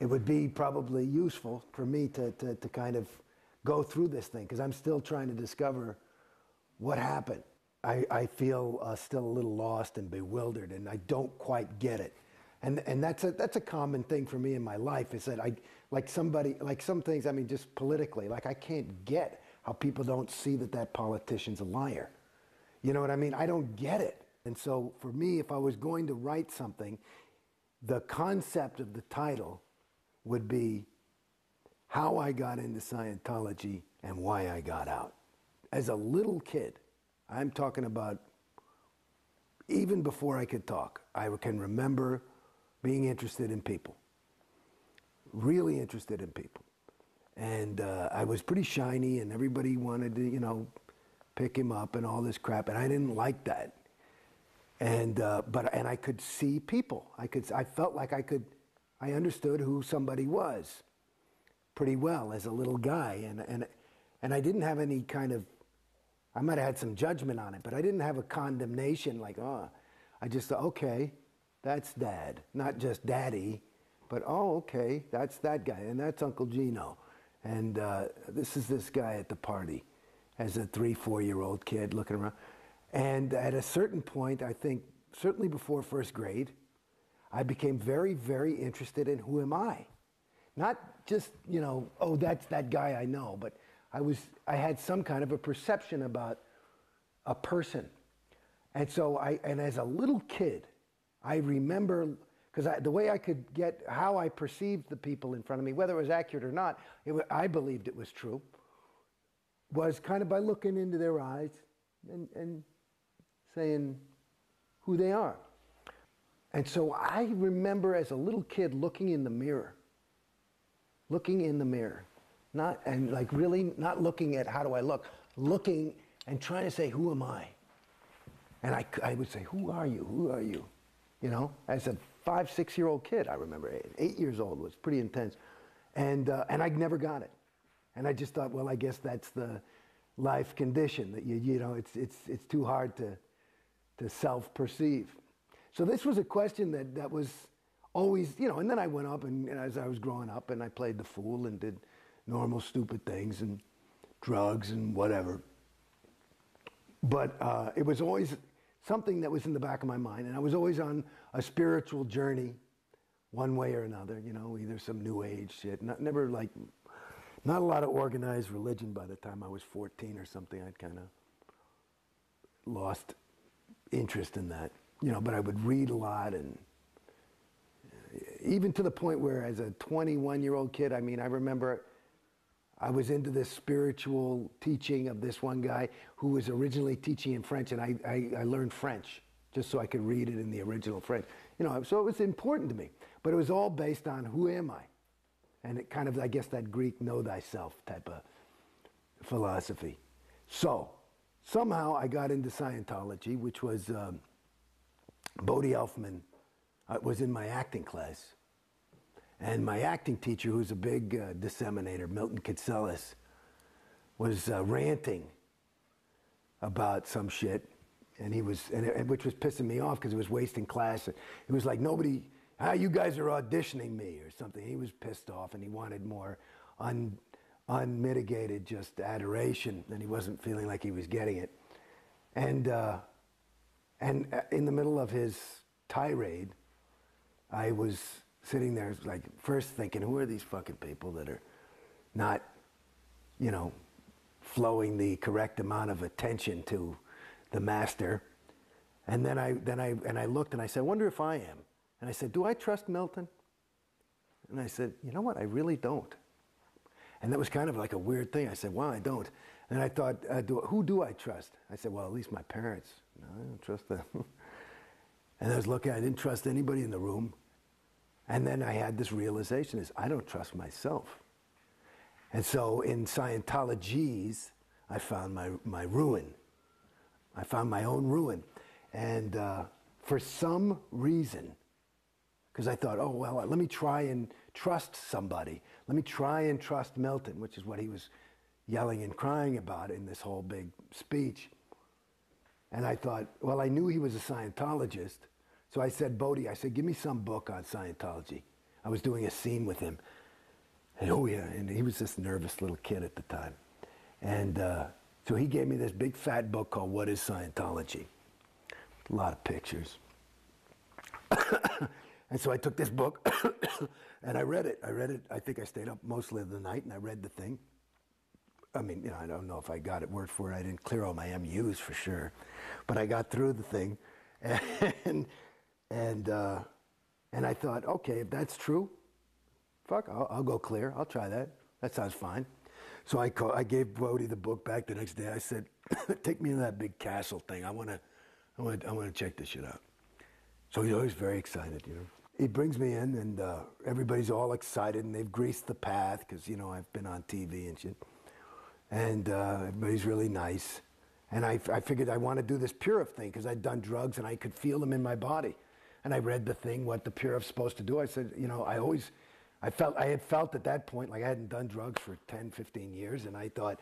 it would be probably useful for me to kind of go through this thing, because I'm still trying to discover what happened. I feel still a little lost and bewildered, and I don't quite get it. And that's a common thing for me in my life, is that like some things, I mean, just politically, like I can't get how people don't see that politician's a liar. You know what I mean? I don't get it. And so for me, if I was going to write something, the concept of the title would be how I got into Scientology and why I got out. As a little kid, I'm talking about even before I could talk, I can remember being interested in people, really interested in people. And I was pretty shiny, and everybody wanted to, pick him up and all this crap, and I didn't like that. And I could see people. I felt like I understood who somebody was pretty well as a little guy, and I didn't have any kind of, I might have had some judgment on it, but I didn't have a condemnation like, I just thought, okay, that's Dad, not just Daddy, but okay, that's that guy, and that's Uncle Gino, and this is this guy at the party as a 3-4-year-old kid looking around. And at a certain point, I think, certainly before first grade, I became very, very interested in who am I? Not just, oh, that's that guy I know, but I had some kind of a perception about a person. And so and as a little kid, I remember, because the way I could get how I perceived the people in front of me, whether it was accurate or not, I believed it was true, was kind of by looking into their eyes and saying who they are. And so I remember as a little kid looking in the mirror, really not looking at how do I look, looking and trying to say, who am I? And I would say, who are you? Who are you? As a 5-6-year-old kid, I remember 8 years old, was pretty intense. And I never got it. And I just thought, well, I guess that's the life condition, that it's too hard to self-perceive. So this was a question that was always, and then I went up, and as I was growing up, and I played the fool and did normal stupid things and drugs and whatever. But it was always something that was in the back of my mind, and I was always on a spiritual journey one way or another, either some new age shit, not a lot of organized religion by the time I was 14 or something. I'd kind of lost interest in that, but I would read a lot, and even to the point where as a 21-year-old kid, I remember I was into this spiritual teaching of this one guy who was originally teaching in French, and I learned French just so I could read it in the original French. So it was important to me, but it was all based on who am I? And it kind of, I guess, that Greek know thyself type of philosophy. So somehow I got into Scientology, which was Beghe Elfman was in my acting class. And my acting teacher, who's a big disseminator, Milton Kitselis, was ranting about some shit, and which was pissing me off because it was wasting class. It was like you guys are auditioning me or something. He was pissed off, and he wanted more unmitigated just adoration, and he wasn't feeling like he was getting it. And in the middle of his tirade, I was sitting there, like, first thinking, who are these fucking people that are not, flowing the correct amount of attention to the master? And then I looked and I said, I wonder if I am. And I said, do I trust Milton? And I said, you know what? I really don't. And that was kind of like a weird thing. I said, well, I don't. And I thought, who do I trust? I said, well, at least my parents. No, I don't trust them. And I was looking, I didn't trust anybody in the room. And then I had this realization I don't trust myself. And so in Scientologies, I found my ruin. I found my own ruin. And for some reason, because I thought, oh, well, let me try and trust somebody. Let me try and trust Milton, which is what he was yelling and crying about in this whole big speech. And I thought, well, I knew he was a Scientologist. So I said, Bodhi, give me some book on Scientology. I was doing a scene with him. And oh yeah, and he was this nervous little kid at the time. And so he gave me this big fat book called What is Scientology? A lot of pictures. And so I took this book and I read it. I think I stayed up mostly of the night and I read the thing. I mean, you know, I don't know if I got it word for word. I didn't clear all my MUs for sure. But I got through the thing. And I thought, okay, if that's true, fuck, I'll go clear. I'll try that. That sounds fine. So I gave Brody the book back the next day. I said, take me to that big castle thing. I want to check this shit out. So he's always very excited, you know. He brings me in, and everybody's all excited, and they've greased the path because, you know, I've been on TV and shit. And everybody's really nice. And I figured I want to do this Purif thing because I'd done drugs and I could feel them in my body. And I read the thing, what the Purif's supposed to do. I said, you know, I had felt at that point like I hadn't done drugs for 10, 15 years, and I thought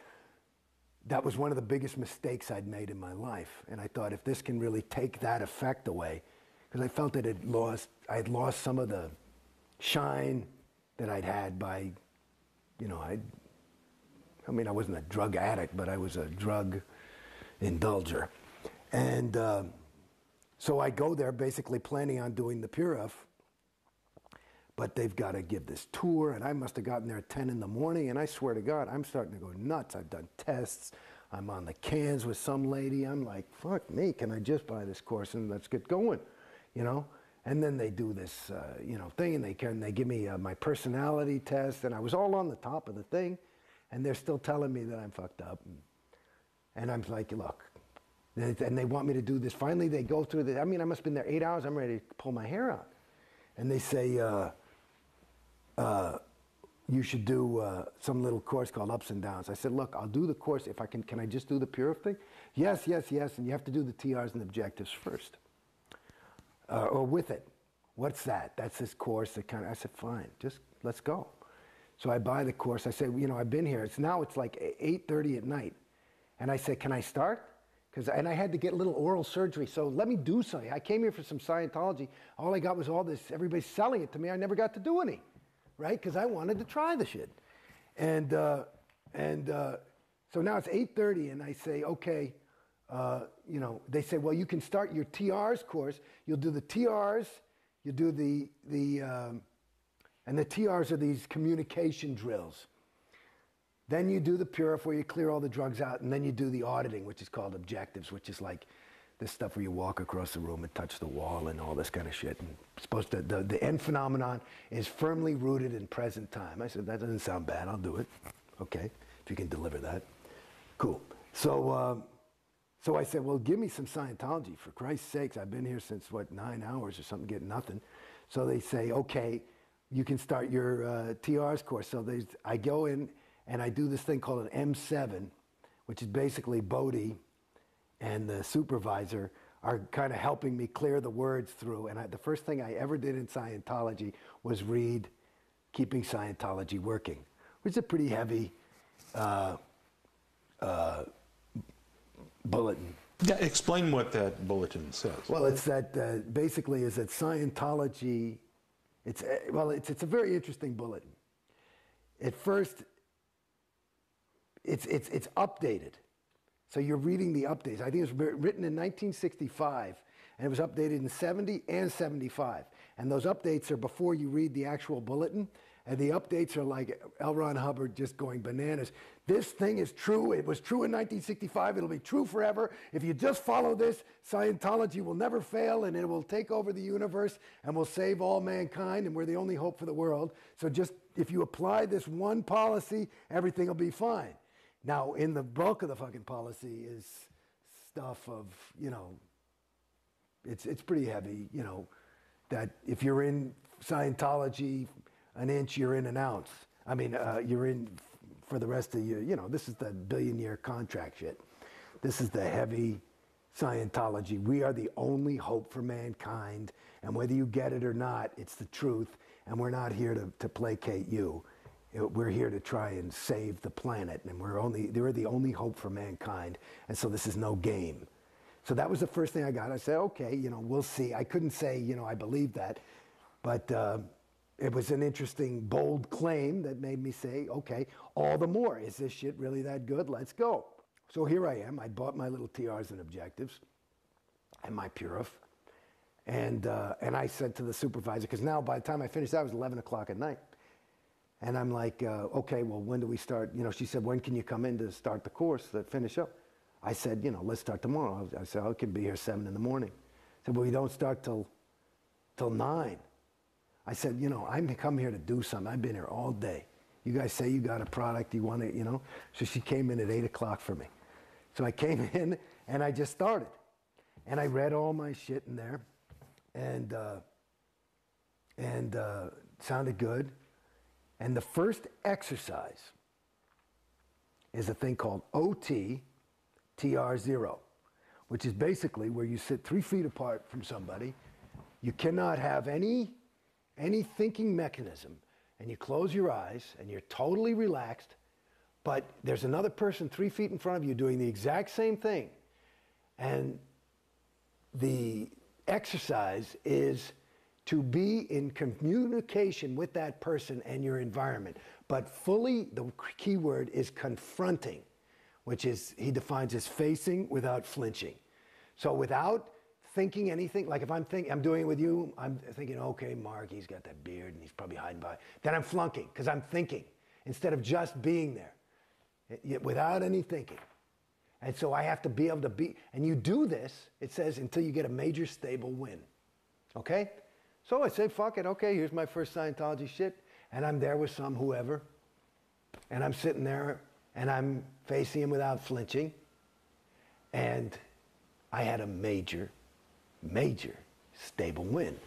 that was one of the biggest mistakes I'd made in my life. And I thought if this can really take that effect away, because I felt that I had lost some of the shine that I'd had by, you know, I mean, I wasn't a drug addict, but I was a drug indulger. And so I go there basically planning on doing the Purif, but they've got to give this tour, and I must have gotten there at 10 in the morning, and I swear to God, I'm starting to go nuts. I've done tests. I'm on the cans with some lady. I'm like, fuck me, can I just buy this course and let's get going, you know? And then they do this, you know, thing, and they give me my personality test, and I was all on the top of the thing, and they're still telling me that I'm fucked up. And I'm like, look, and they want me to do this. Finally, they go through the, I mean, I must have been there 8 hours. I'm ready to pull my hair out. And they say, you should do some little course called Ups and Downs. I said, look, I'll do the course if I can I just do the Purif thing? Yes, yes, yes, and you have to do the TRs and objectives first. Or with it. What's that? That's this course that kind of, I said, fine, just let's go. So I buy the course. I say, you know, I've been here. It's like 8:30 at night. And I said, can I start? And I had to get a little oral surgery, so let me do something. I came here for some Scientology. All I got was all this, everybody's selling it to me. I never got to do any, right? Because I wanted to try the shit. And so now it's 8:30, and I say, okay, you know, they say, well, you can start your TRs course. You'll do the TRs, you do and the TRs are these communication drills. Then you do the Purif where you clear all the drugs out, and then you do the auditing, which is called objectives, which is like this stuff where you walk across the room and touch the wall and all this kind of shit. And supposed to, the end phenomenon is firmly rooted in present time. I said, that doesn't sound bad, I'll do it. Okay, if you can deliver that. Cool. So I said, well, give me some Scientology, for Christ's sakes. I've been here since, 9 hours or something, getting nothing. So they say, okay, you can start your TRs course. So I go in, and I do this thing called an M7, which is basically Bodhi and the supervisor are kind of helping me clear the words through. And the first thing I ever did in Scientology was read Keeping Scientology Working, which is a pretty heavy bulletin. Yeah, explain what that bulletin says. Well, it's that basically is that Scientology, it's a very interesting bulletin. At first, it's updated. So you're reading the updates. I think it was written in 1965, and it was updated in 70 and 75. And those updates are before you read the actual bulletin, and the updates are like L. Ron Hubbard just going bananas. This thing is true. It was true in 1965. It'll be true forever. If you just follow this, Scientology will never fail, and it will take over the universe and will save all mankind, and we're the only hope for the world. So just, if you apply this one policy, everything will be fine. Now, in the bulk of the fucking policy is stuff of, you know, it's pretty heavy, you know, that if you're in Scientology an inch, you're in an ounce. I mean, you're in for the rest of your, you know, this is the billion-year contract shit. This is the heavy Scientology. We are the only hope for mankind, and whether you get it or not, it's the truth, and we're not here to placate you. We're here to try and save the planet, and they're the only hope for mankind, and so this is no game. So that was the first thing I got. I said, okay, you know, we'll see. I couldn't say, you know, I believe that, but it was an interesting, bold claim that made me say, okay, all the more. Is this shit really that good? Let's go. So here I am. I bought my little TRs and objectives and my Purif. And I said to the supervisor, because now by the time I finished that, it was 11 o'clock at night. And I'm like, okay, well, when do we start? You know, she said, when can you come in to start the course, to finish up? I said, you know, let's start tomorrow. I said, I can be here 7 in the morning. I said, well, we don't start till 9. I said, you know, I'm come here to do something. I've been here all day. You guys say you got a product, you want it, you know? So she came in at 8 o'clock for me. So I came in and I just started. And I read all my shit in there and sounded good. And the first exercise is a thing called OT-TR0, which is basically where you sit 3 feet apart from somebody. You cannot have any thinking mechanism, and you close your eyes and you're totally relaxed, but there's another person 3 feet in front of you doing the exact same thing. And the exercise is to be in communication with that person and your environment. But fully, the key word is confronting, which is, he defines as facing without flinching. So without thinking anything, like if I'm doing it with you, I'm thinking, okay, Mark, he's got that beard and he's probably hiding by. Then I'm flunking, because I'm thinking, instead of just being there, without any thinking. And so I have to be able to be, and you do this, it says, until you get a major stable win. Okay? So I say, fuck it, okay, here's my first Scientology shit, and I'm there with some whoever, and I'm sitting there, and I'm facing him without flinching, and I had a major stable win.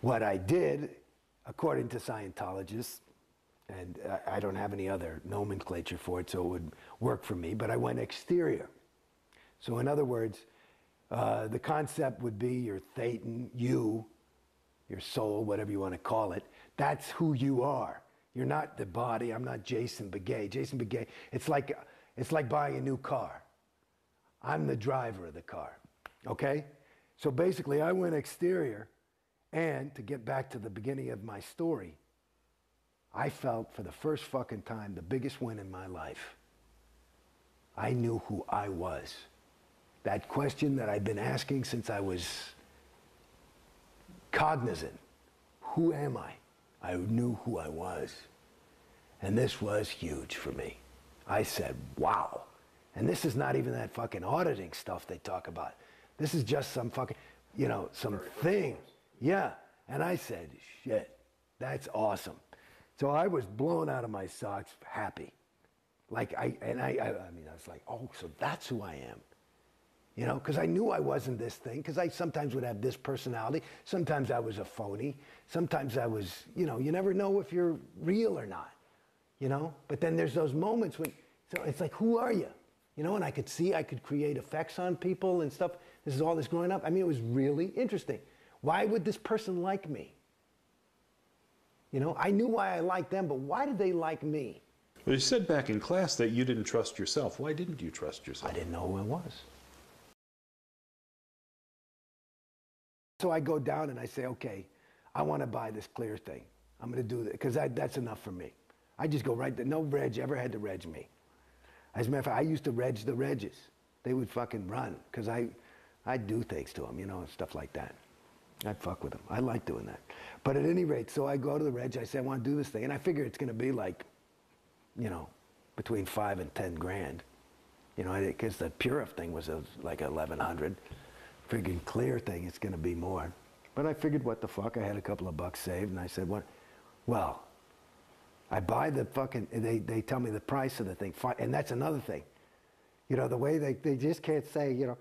What I did, according to Scientologists, and I don't have any other nomenclature for it, so it would work for me, but I went exterior. So in other words, the concept would be your thetan, you, your soul, whatever you want to call it. That's who you are. You're not the body. I'm not Jason Beghe. Jason Beghe, it's like buying a new car. I'm the driver of the car, okay? So basically, I went exterior, and to get back to the beginning of my story, I felt for the first fucking time the biggest win in my life. I knew who I was. That question that I've been asking since I was cognizant. Who am I? I knew who I was. And this was huge for me. I said, wow. And this is not even that fucking auditing stuff they talk about. This is just some fucking, you know, some thing. Yeah. And I said, shit, that's awesome. So I was blown out of my socks, happy. Like, I was like, oh, so that's who I am. You know, because I knew I wasn't this thing, because I sometimes would have this personality. Sometimes I was a phony. Sometimes I was, you know, you never know if you're real or not, you know? But then there's those moments when, so it's like, who are you? You know, and I could see, I could create effects on people and stuff. This is all this growing up. I mean, it was really interesting. Why would this person like me? You know, I knew why I liked them, but why did they like me? Well, you said back in class that you didn't trust yourself. Why didn't you trust yourself? I didn't know who I was. So I go down and I say, okay, I want to buy this clear thing. I'm going to do that, because that's enough for me. I just go right there. No reg ever had to reg me. As a matter of fact, I used to reg the regs. They would fucking run, because I'd do things to them, you know, and stuff like that. I'd fuck with them. I like doing that. But at any rate, so I go to the reg, I say, I want to do this thing, and I figure it's going to be like, you know, between 5 and 10 grand. You know, because the Purif thing was like 1,100. Friggin' clear thing, it's going to be more. But I figured, what the fuck? I had a couple of bucks saved, and I said, what? Well, I buy the fucking, they tell me the price of the thing, and that's another thing. You know, the way they just can't say, you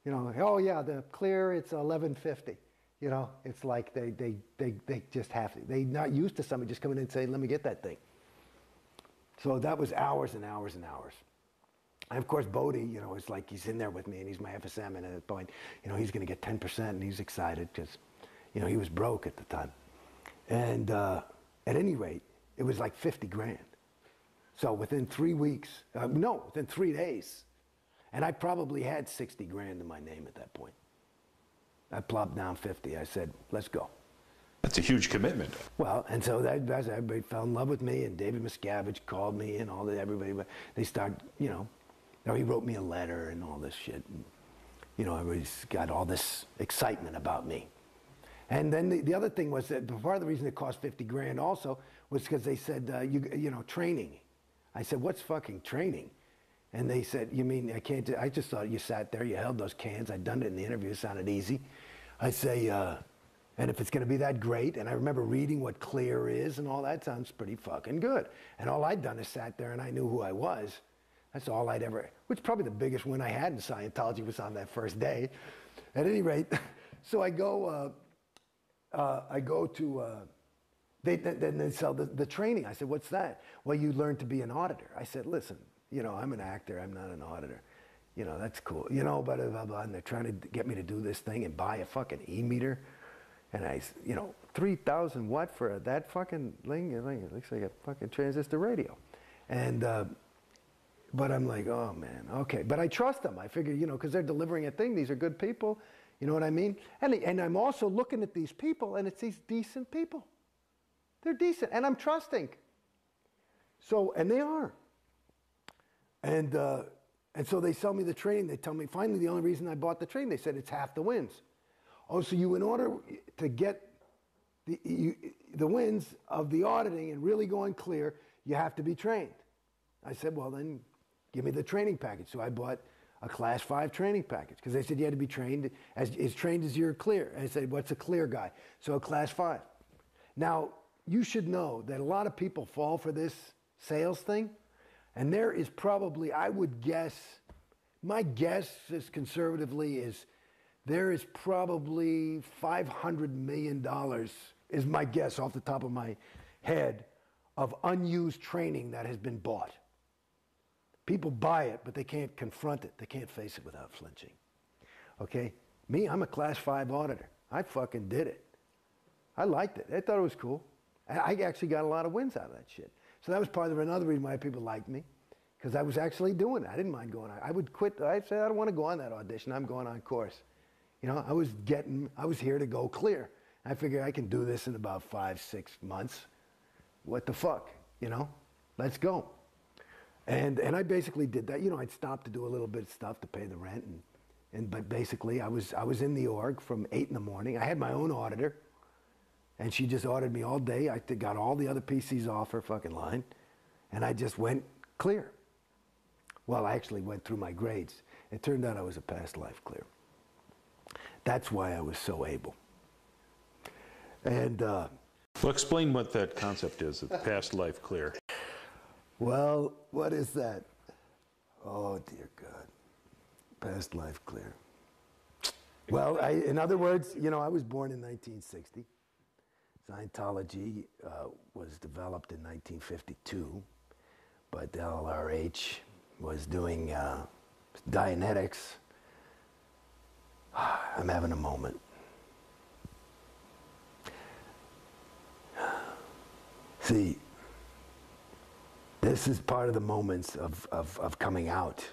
know, oh yeah, the clear, it's 1150. You know, it's like they just have to, they're not used to somebody just coming in and saying, let me get that thing. So that was hours and hours and hours. And of course, Beghe, you know, it's like he's in there with me, and he's my FSM, and at that point, you know, he's going to get 10%, and he's excited because, you know, he was broke at the time. And at any rate, it was like 50 grand. So within 3 weeks, within 3 days, and I probably had 60 grand in my name at that point. I plopped down 50. I said, let's go. That's a huge commitment. Well, and so that's everybody fell in love with me, and David Miscavige called me, and all that. Everybody, they start, you know, he wrote me a letter and all this shit. And, you know, everybody's got all this excitement about me. And then the other thing was that part of the reason it cost 50 grand also was because they said, you know, training. I said, what's fucking training? And they said, you mean I can't do, I just thought you sat there, you held those cans. I'd done it in the interview, it sounded easy. I say, and if it's going to be that great, and I remember reading what clear is and all that, sounds pretty fucking good. And all I'd done is sat there and I knew who I was. That's all I'd ever, which probably the biggest win I had in Scientology was on that first day. At any rate, so I go to, then they sell the training. I said, what's that? Well, you learn to be an auditor. I said, listen, you know, I'm an actor, I'm not an auditor. You know, that's cool. You know, blah, blah, blah, and they're trying to get me to do this thing and buy a fucking e-meter. And I, you know, 3,000 what for that fucking thing? It looks like a fucking transistor radio. And, but I'm like, oh man, okay. But I trust them. I figure, you know, because they're delivering a thing. These are good people. You know what I mean? And I'm also looking at these people, and it's these decent people. They're decent, and I'm trusting. So, and they are. And so they sell me the training. They tell me, finally, the only reason I bought the training, they said it's half the wins. Oh, so you, in order to get the wins of the auditing and really going clear, you have to be trained. I said, well, then give me the training package. So I bought a class 5 training package because they said you had to be trained as trained as you're clear. And I said, what's a clear guy? So a class 5. Now, you should know that a lot of people fall for this sales thing. And there is probably, I would guess, my guess is conservatively is there is probably $500 million, is my guess off the top of my head, of unused training that has been bought. People buy it, but they can't confront it. They can't face it without flinching. Okay? Me, I'm a class 5 auditor. I fucking did it. I liked it. I thought it was cool. And I actually got a lot of wins out of that shit. So that was part of another reason why people liked me, because I was actually doing it. I didn't mind going on. I would quit. I'd say, I don't want to go on that audition. I'm going on course. You know, I was here to go clear. I figured I can do this in about 5-6 months. What the fuck, you know? Let's go. And I basically did that. You know, I'd stop to do a little bit of stuff to pay the rent, but basically I was in the org from 8 in the morning. I had my own auditor, and she just audited me all day. I got all the other PCs off her fucking line, and I just went clear. Well, I actually went through my grades. It turned out I was a past life clear. That's why I was so able. And well, explain what that concept is, of past life clear. Well, what is that? Oh, dear God. Past life clear. Well, in other words, you know, I was born in 1960. Scientology was developed in 1952, but the LRH was doing Dianetics. I'm having a moment. See, this is part of the moments of coming out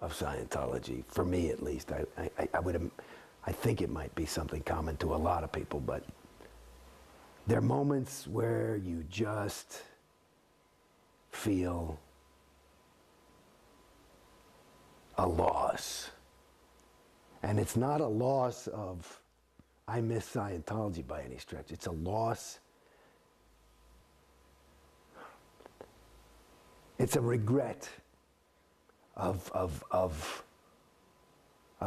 of Scientology, for me at least. I think it might be something common to a lot of people, but there are moments where you just feel a loss. And it's not a loss of, I miss Scientology by any stretch. It's a loss. It's a regret of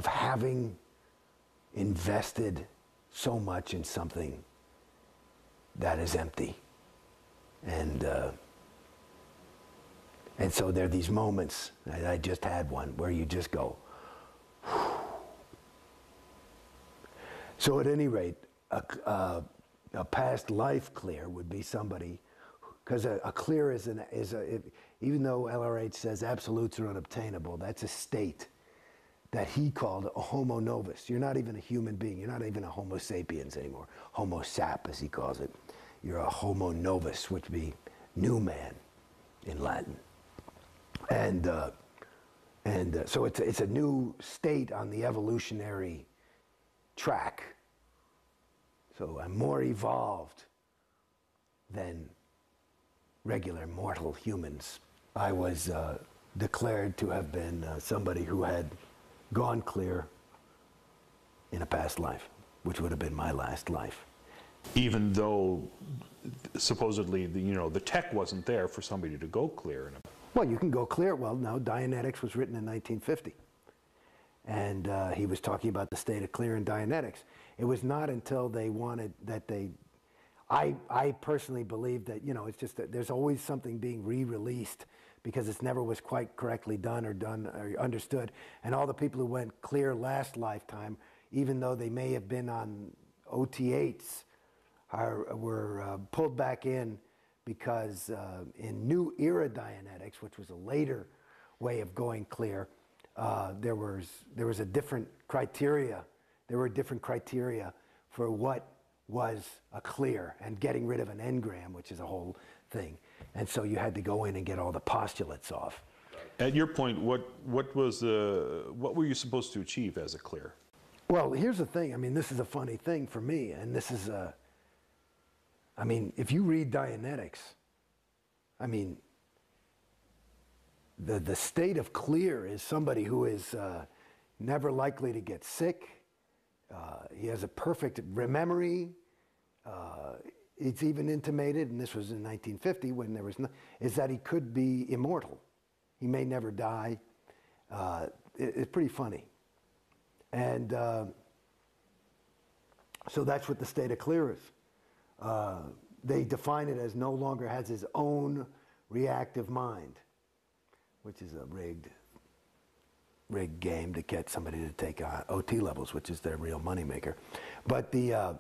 having invested so much in something that is empty. And so there are these moments, I just had one, where you just go, whew. So at any rate, a past life clear would be somebody, because a clear even though LRH says absolutes are unobtainable, that's a state that he called a homo novus. You're not even a human being. You're not even a homo sapiens anymore. Homo sap, as he calls it. You're a homo novus, which would be new man in Latin. And so it's a new state on the evolutionary track. So I'm more evolved than regular mortal humans. I was declared to have been somebody who had gone clear in a past life, which would have been my last life. Even though supposedly the tech wasn't there for somebody to go clear. Well, you can go clear. Well, no, Dianetics was written in 1950. And he was talking about the state of clear in Dianetics. It was not until they wanted that I personally believe that, it's just that there's always something being re-released because it never was quite correctly done or understood. And all the people who went clear last lifetime, even though they may have been on OT8s, were pulled back in because in New Era Dianetics, which was a later way of going clear, there was a different criteria. There were different criteria for what was a clear and getting rid of an engram, which is a whole thing. And so you had to go in and get all the postulates off. At your point, what were you supposed to achieve as a clear? Well, here's the thing. I mean, this is a funny thing for me, and this is if you read Dianetics, the state of clear is somebody who is never likely to get sick. He has a perfect memory. It's even intimated, and this was in 1950 when there was is that he could be immortal. He may never die. It's pretty funny. And so that's what the state of clear is. They define it as no longer has his own reactive mind, which is a rigged game to get somebody to take OT levels, which is their real moneymaker. But the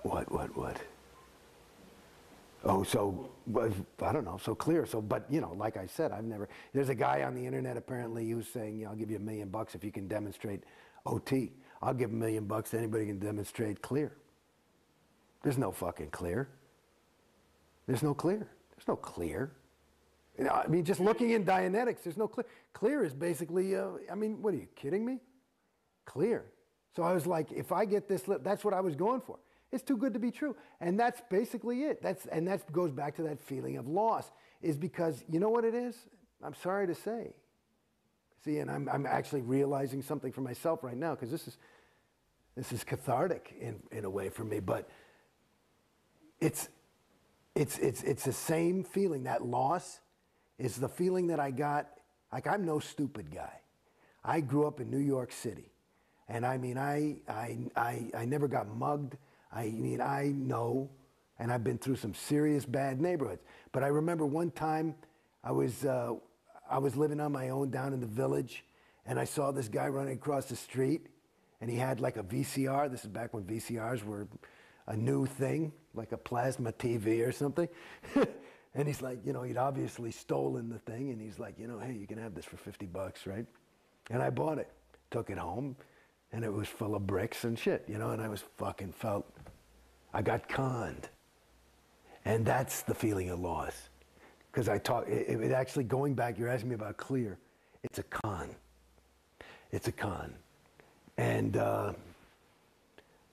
what? Oh, so I don't know. So clear. So, but like I said, There's a guy on the internet apparently who's saying, I'll give you $1 million if you can demonstrate OT. I'll give $1 million to anybody who can demonstrate clear. There's no fucking clear. There's no clear. There's no clear. Just looking in Dianetics, there's no clear. Clear is basically, what are you kidding me? Clear. So I was like, if I get this, that's what I was going for. It's too good to be true. And that's basically it. That goes back to that feeling of loss, is because, you know what it is? I'm sorry to say. See, and I'm actually realizing something for myself right now, because this is cathartic in a way for me, but it's the same feeling. That loss is the feeling that I got. Like, I'm no stupid guy. I grew up in New York City, and I never got mugged. I know, and I've been through some serious bad neighborhoods. But I remember one time I was living on my own down in the village, and I saw this guy running across the street, and he had like a VCR. This is back when VCRs were a new thing, like a plasma TV or something. And he's like, he'd obviously stolen the thing, and he's like, hey, you can have this for $50, right? And I bought it, took it home, and it was full of bricks and shit, and I was I got conned. And that's the feeling of loss. Because it actually, going back, you're asking me about clear, it's a con. It's a con. And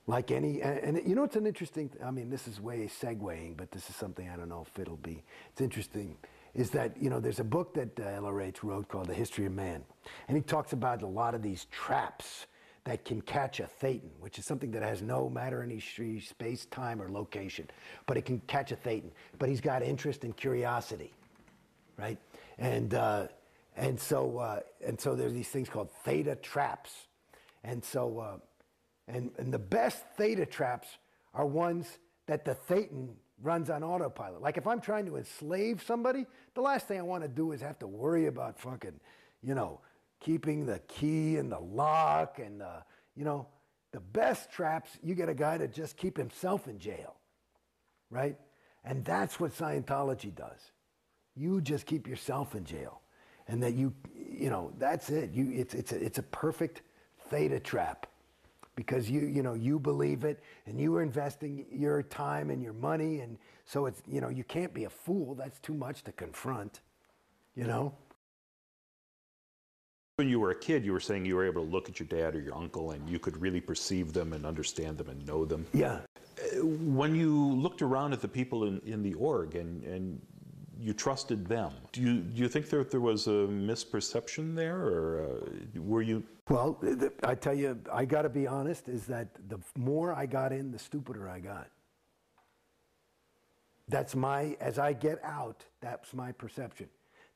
like any, and it's an interesting, this is way segueing, but this is something I don't know if it'll be, it's interesting, is that, there's a book that LRH wrote called The History of Man. And he talks about a lot of these traps that can catch a thetan, which is something that has no matter any space, time, or location, but it can catch a thetan. But he's got interest and curiosity, right? And so there's these things called theta traps, and so and the best theta traps are ones that the thetan runs on autopilot. Like if I'm trying to enslave somebody, the last thing I want to do is have to worry about fucking, keeping the key and the lock and the best traps, you get a guy to just keep himself in jail, right? And that's what Scientology does. You just keep yourself in jail, and that that's it. It's a perfect theta trap, because you believe it, and you are investing your time and your money, and so it's you can't be a fool. That's too much to confront, When you were a kid, you were saying you were able to look at your dad or your uncle and you could really perceive them and understand them and know them. Yeah. When you looked around at the people in the org and you trusted them, do you think there was a misperception there, or were you? Well, I tell you, I got to be honest, is that the more I got in, the stupider I got. As I get out, that's my perception.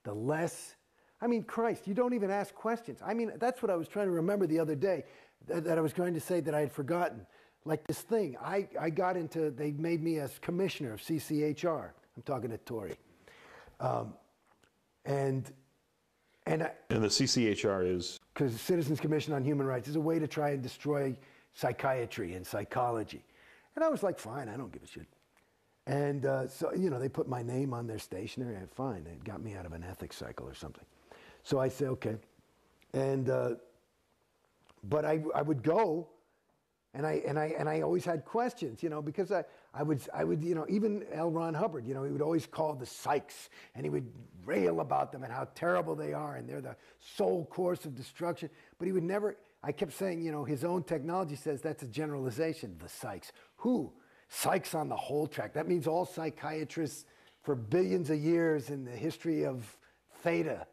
The less, I mean, Christ, you don't even ask questions. I mean, that's what I was trying to remember the other day, that I was trying to say that I had forgotten. Like this thing, I got into, they made me as commissioner of CCHR. I'm talking to Tory. And the CCHR is? Because Citizens Commission on Human Rights is a way to try and destroy psychiatry and psychology. And I was like, fine, I don't give a shit. And so, you know, they put my name on their stationery. Fine, it got me out of an ethics cycle or something. So I say, okay. And, but I would go, and I always had questions, you know, because I would, you know, even L. Ron Hubbard, you know, he would always call the psychs, and he would rail about them and how terrible they are, and they're the sole course of destruction. But he would never, I kept saying, you know, his own technology says that's a generalization, the psychs. Who? Psychs on the whole track. That means all psychiatrists for billions of years in the history of theta.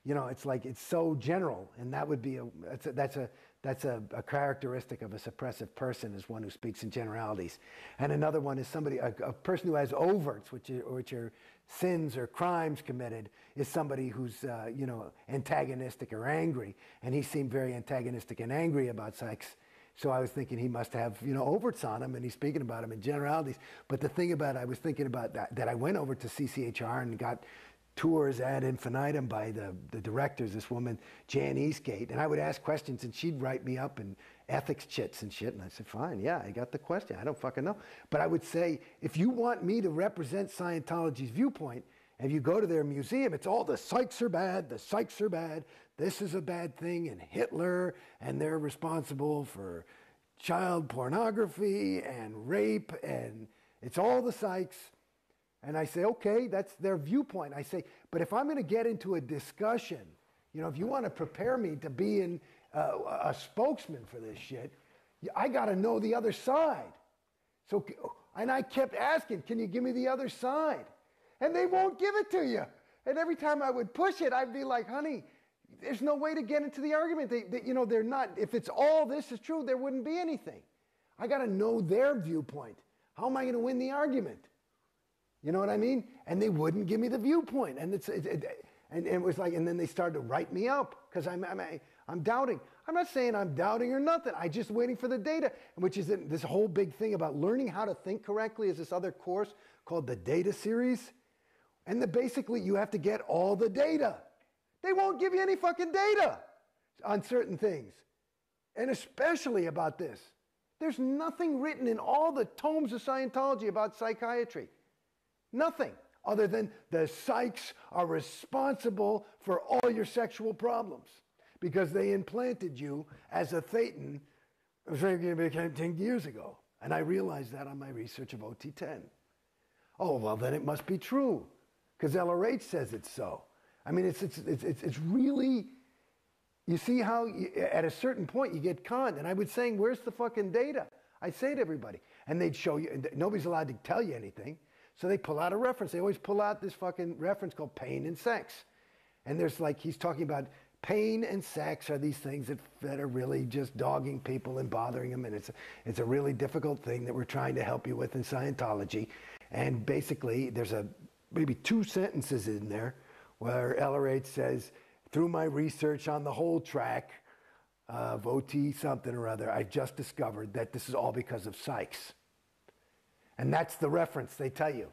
You know, it's like, it's so general, and that would be that's a characteristic of a suppressive person, is one who speaks in generalities. And another one is somebody, a person who has overts, which are sins or crimes committed, is somebody who's, you know, antagonistic or angry. And he seemed very antagonistic and angry about psychs. So I was thinking he must have, you know, overts on him, and he's speaking about them in generalities. But the thing about it, I was thinking about that I went over to CCHR and got tours ad infinitum by the directors, this woman, Jan Eastgate, and I would ask questions, and she'd write me up in ethics chits and shit, and I said, fine, yeah, I got the question, I don't fucking know. But I would say, if you want me to represent Scientology's viewpoint, and you go to their museum, it's all the psychs are bad, this is a bad thing, and Hitler, and they're responsible for child pornography and rape, and it's all the psychs. And I say, okay, that's their viewpoint. I say, but if I'm going to get into a discussion, you know, if you want to prepare me to be a spokesman for this shit, I got to know the other side. So, and I kept asking, can you give me the other side? And they won't give it to you. And every time I would push it, I'd be like, honey, there's no way to get into the argument. You know, they're not, if it's all this is true, there wouldn't be anything. I got to know their viewpoint. How am I going to win the argument? You know what I mean? And they wouldn't give me the viewpoint. And it was like, and then they started to write me up because I'm doubting. I'm not saying I'm doubting or nothing. I'm just waiting for the data, which is this whole big thing about learning how to think correctly is this other course called the Data Series. And basically you have to get all the data. They won't give you any fucking data on certain things. And especially about this. There's nothing written in all the tomes of Scientology about psychiatry. Nothing other than the psychs are responsible for all your sexual problems because they implanted you as a thetan 10 years ago. And I realized that on my research of OT10. Oh, well, then it must be true because LRH says it's so. I mean, it's really, you see how at a certain point you get conned. And I was saying, where's the fucking data? I'd say to everybody. And they'd show you, and nobody's allowed to tell you anything. So they pull out a reference. They always pull out this fucking reference called pain and sex. And there's like, he's talking about pain and sex are these things that are really just dogging people and bothering them. And it's a really difficult thing that we're trying to help you with in Scientology. And basically, there's maybe 2 sentences in there where LRH says, through my research on the whole track of OT something or other, I just discovered that this is all because of psychs. And that's the reference they tell you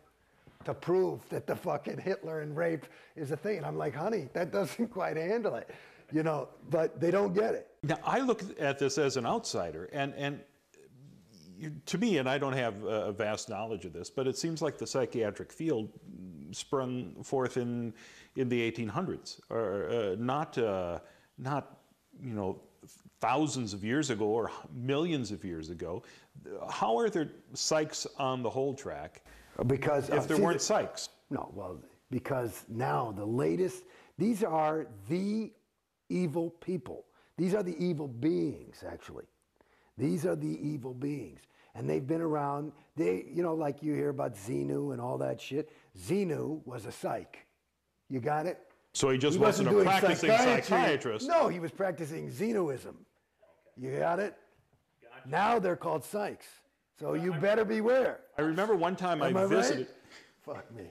to prove that the fucking Hitler and rape is a thing. And I'm like, honey, that doesn't quite handle it, you know, but they don't get it. Now, I look at this as an outsider, and to me, and I don't have a vast knowledge of this, but it seems like the psychiatric field sprung forth in the 1800s, or not, you know, thousands of years ago or millions of years ago. How are there psychs on the whole track? Because if there weren't psychs? No, well, because now the latest, these are the evil people. These are the evil beings, actually. These are the evil beings. And they've been around, like you hear about Xenu and all that shit. Xenu was a psych. You got it? So he just wasn't a practicing psychiatrist. No, he was practicing Xenuism. You got it? Gotcha. Now they're called psychs. So you better beware. I remember one time I visited. Fuck me.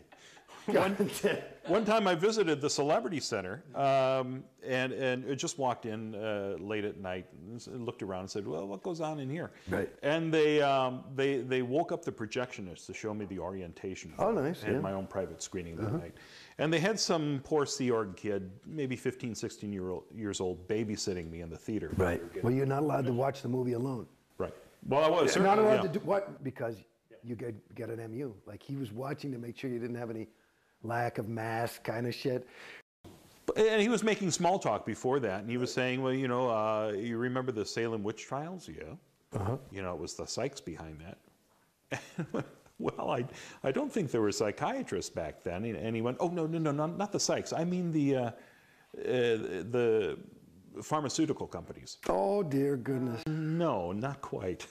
One time I visited the Celebrity Center, and it just walked in late at night and looked around and said, well, what goes on in here? Right. And they woke up the projectionist to show me the orientation. Oh, nice. I had my own private screening that night. And they had some poor Sea Org kid, maybe 15, 16 years old, babysitting me in the theater. Right. Well, you're not allowed to watch the movie alone. Right. Well, I was not allowed to do what? Because you get an MU. Like he was watching to make sure you didn't have any lack of mask kind of shit. And he was making small talk before that, and he was saying, well, you remember the Salem witch trials? Yeah. It was the psychs behind that. Well, I don't think there were psychiatrists back then. And he went, oh, no, not the psychs. I mean the pharmaceutical companies. Oh, dear goodness. No, not quite.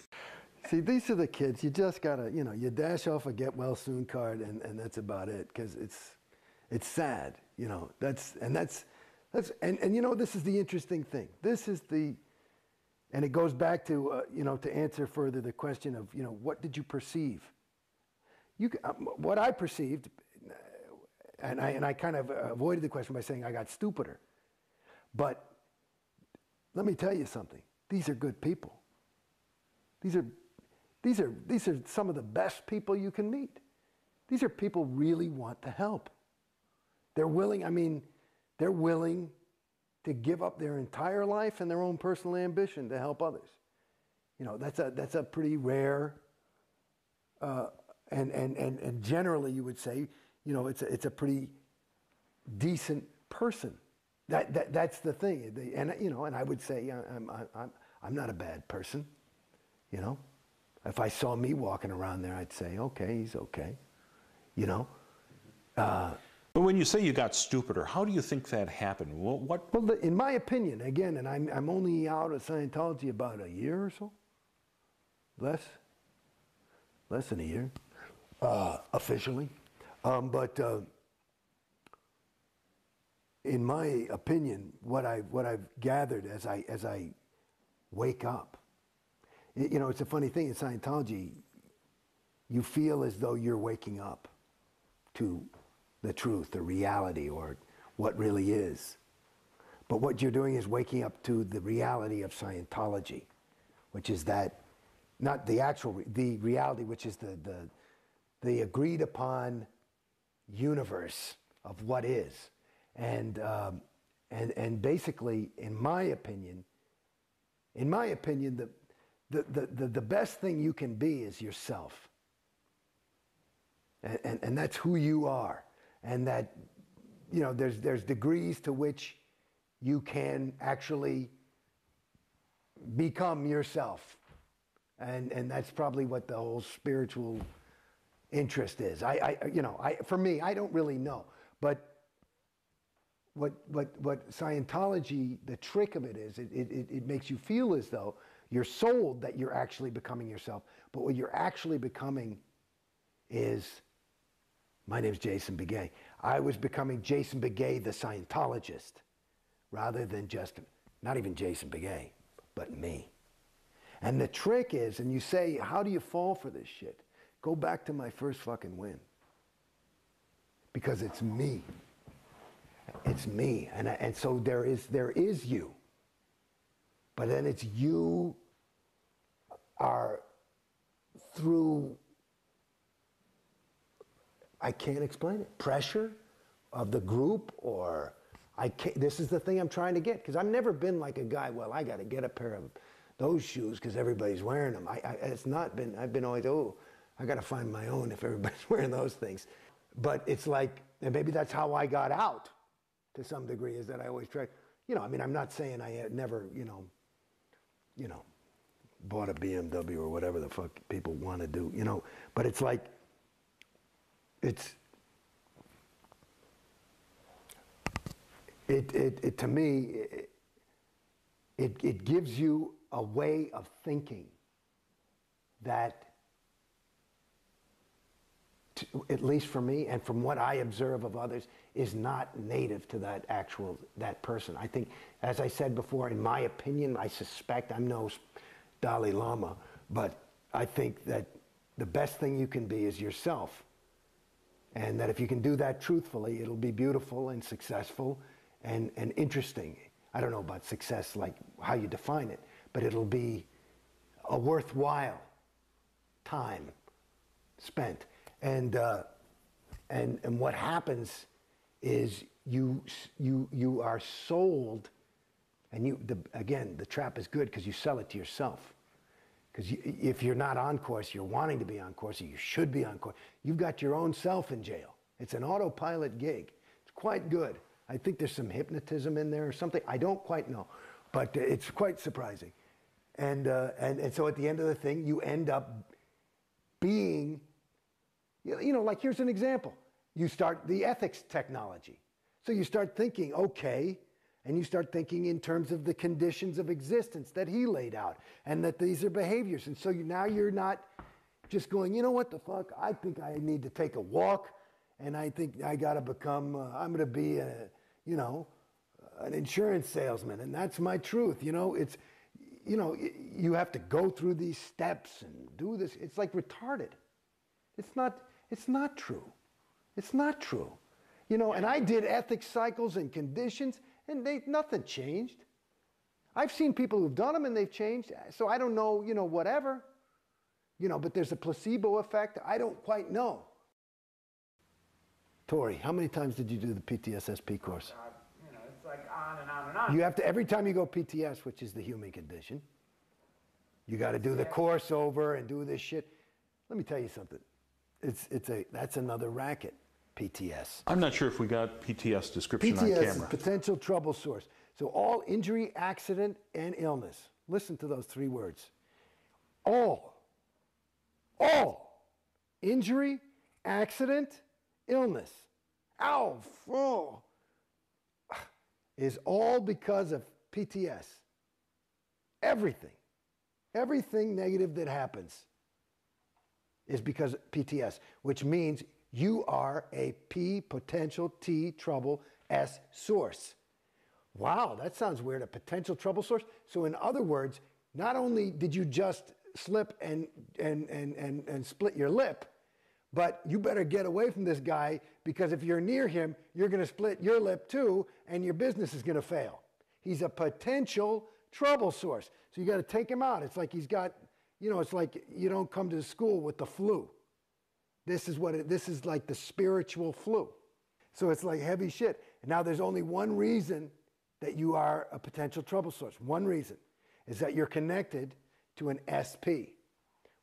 See, these are the kids. You just gotta, you dash off a get well soon card, and that's about it. Because it's sad, This is the interesting thing. And it goes back to, to answer further the question of, what did you perceive? What I perceived, and I kind of avoided the question by saying I got stupider. But let me tell you something. These are good people. These are some of the best people you can meet. These are people who really want to help. They're willing to give up their entire life and their own personal ambition to help others. That's a pretty rare, and generally you would say, it's a pretty decent person. That's the thing. And I would say I'm not a bad person, If I saw me walking around there, I'd say, okay, he's okay, But when you say you got stupider, how do you think that happened? Well, in my opinion, again, and I'm only out of Scientology about a year or so, less than a year, officially. But in my opinion, what I've gathered as I wake up. It's a funny thing in Scientology, you feel as though you're waking up to the truth, the reality, or what really is. But what you're doing is waking up to the reality of Scientology, which is that, not the reality, which is the agreed upon universe of what is. And basically, in my opinion, the best thing you can be is yourself. And that's who you are. And that, there's degrees to which you can actually become yourself. And that's probably what the whole spiritual interest is. For me, I don't really know. But what Scientology, the trick of it is, it makes you feel as though you're sold that you're actually becoming yourself. But what you're actually becoming is, my name's Jason Beghe. I was becoming Jason Beghe, the Scientologist, rather than just, not even Jason Beghe, but me. And the trick is, and you say, how do you fall for this shit? Go back to my first fucking win. Because it's me. It's me. And so there is you. But then it's you are through, I can't explain it, pressure of the group, or this is the thing I'm trying to get. Because I've never been like a guy, well, I got to get a pair of those shoes because everybody's wearing them. It's not been, I've been always, I got to find my own if everybody's wearing those things. But it's like, and maybe that's how I got out to some degree, is that I always try, I'm not saying I had never, bought a BMW or whatever the fuck people want to do, but it's like, it to me, it gives you a way of thinking that, at least for me and from what I observe of others, is not native to that person. I think, as I said before, in my opinion, I suspect, I'm no Dalai Lama, but I think that the best thing you can be is yourself. And that if you can do that truthfully, it'll be beautiful and successful and interesting. I don't know about success, like how you define it, but it'll be a worthwhile time spent. And what happens is you are sold, and again, the trap is good because you sell it to yourself. Because if you're not on course, you're wanting to be on course, or you should be on course. You've got your own self in jail. It's an autopilot gig. It's quite good. I think there's some hypnotism in there or something. I don't quite know, but it's quite surprising. And so at the end of the thing, you end up being, like here's an example. You start the ethics technology. So you start thinking, okay, and you start thinking in terms of the conditions of existence that he laid out, and that these are behaviors. And so now you're not just going, you know what the fuck, I think I need to take a walk, and I think I got to become, I'm going to be an insurance salesman, and that's my truth. It's, you have to go through these steps and do this. It's like retarded. It's not true. It's not true. And I did ethics cycles and conditions, and nothing changed. I've seen people who've done them and they've changed, so I don't know, whatever. But there's a placebo effect. I don't quite know. Tori, how many times did you do the PTSSP course? It's like on and on and on. You have to, every time you go PTS, which is the human condition, you got to do the course over and do this shit. Let me tell you something. That's another racket. PTS. I'm not sure if we got PTS description on PTS camera. is potential trouble source. So all injury, accident, and illness. Listen to those three words. All injury, accident, illness. Is all because of PTS. Everything negative that happens is because of PTS, which means you are a P potential T trouble S source. Wow, that sounds weird, a potential trouble source. So in other words, not only did you just slip and split your lip, but you better get away from this guy, because if you're near him, you're going to split your lip too, and your business is going to fail. He's a potential trouble source. So you got to take him out. It's like he's got, it's like you don't come to school with the flu. This is like the spiritual flu. So it's like heavy shit. And now there's only one reason that you are a potential trouble source. One reason is that you're connected to an SP,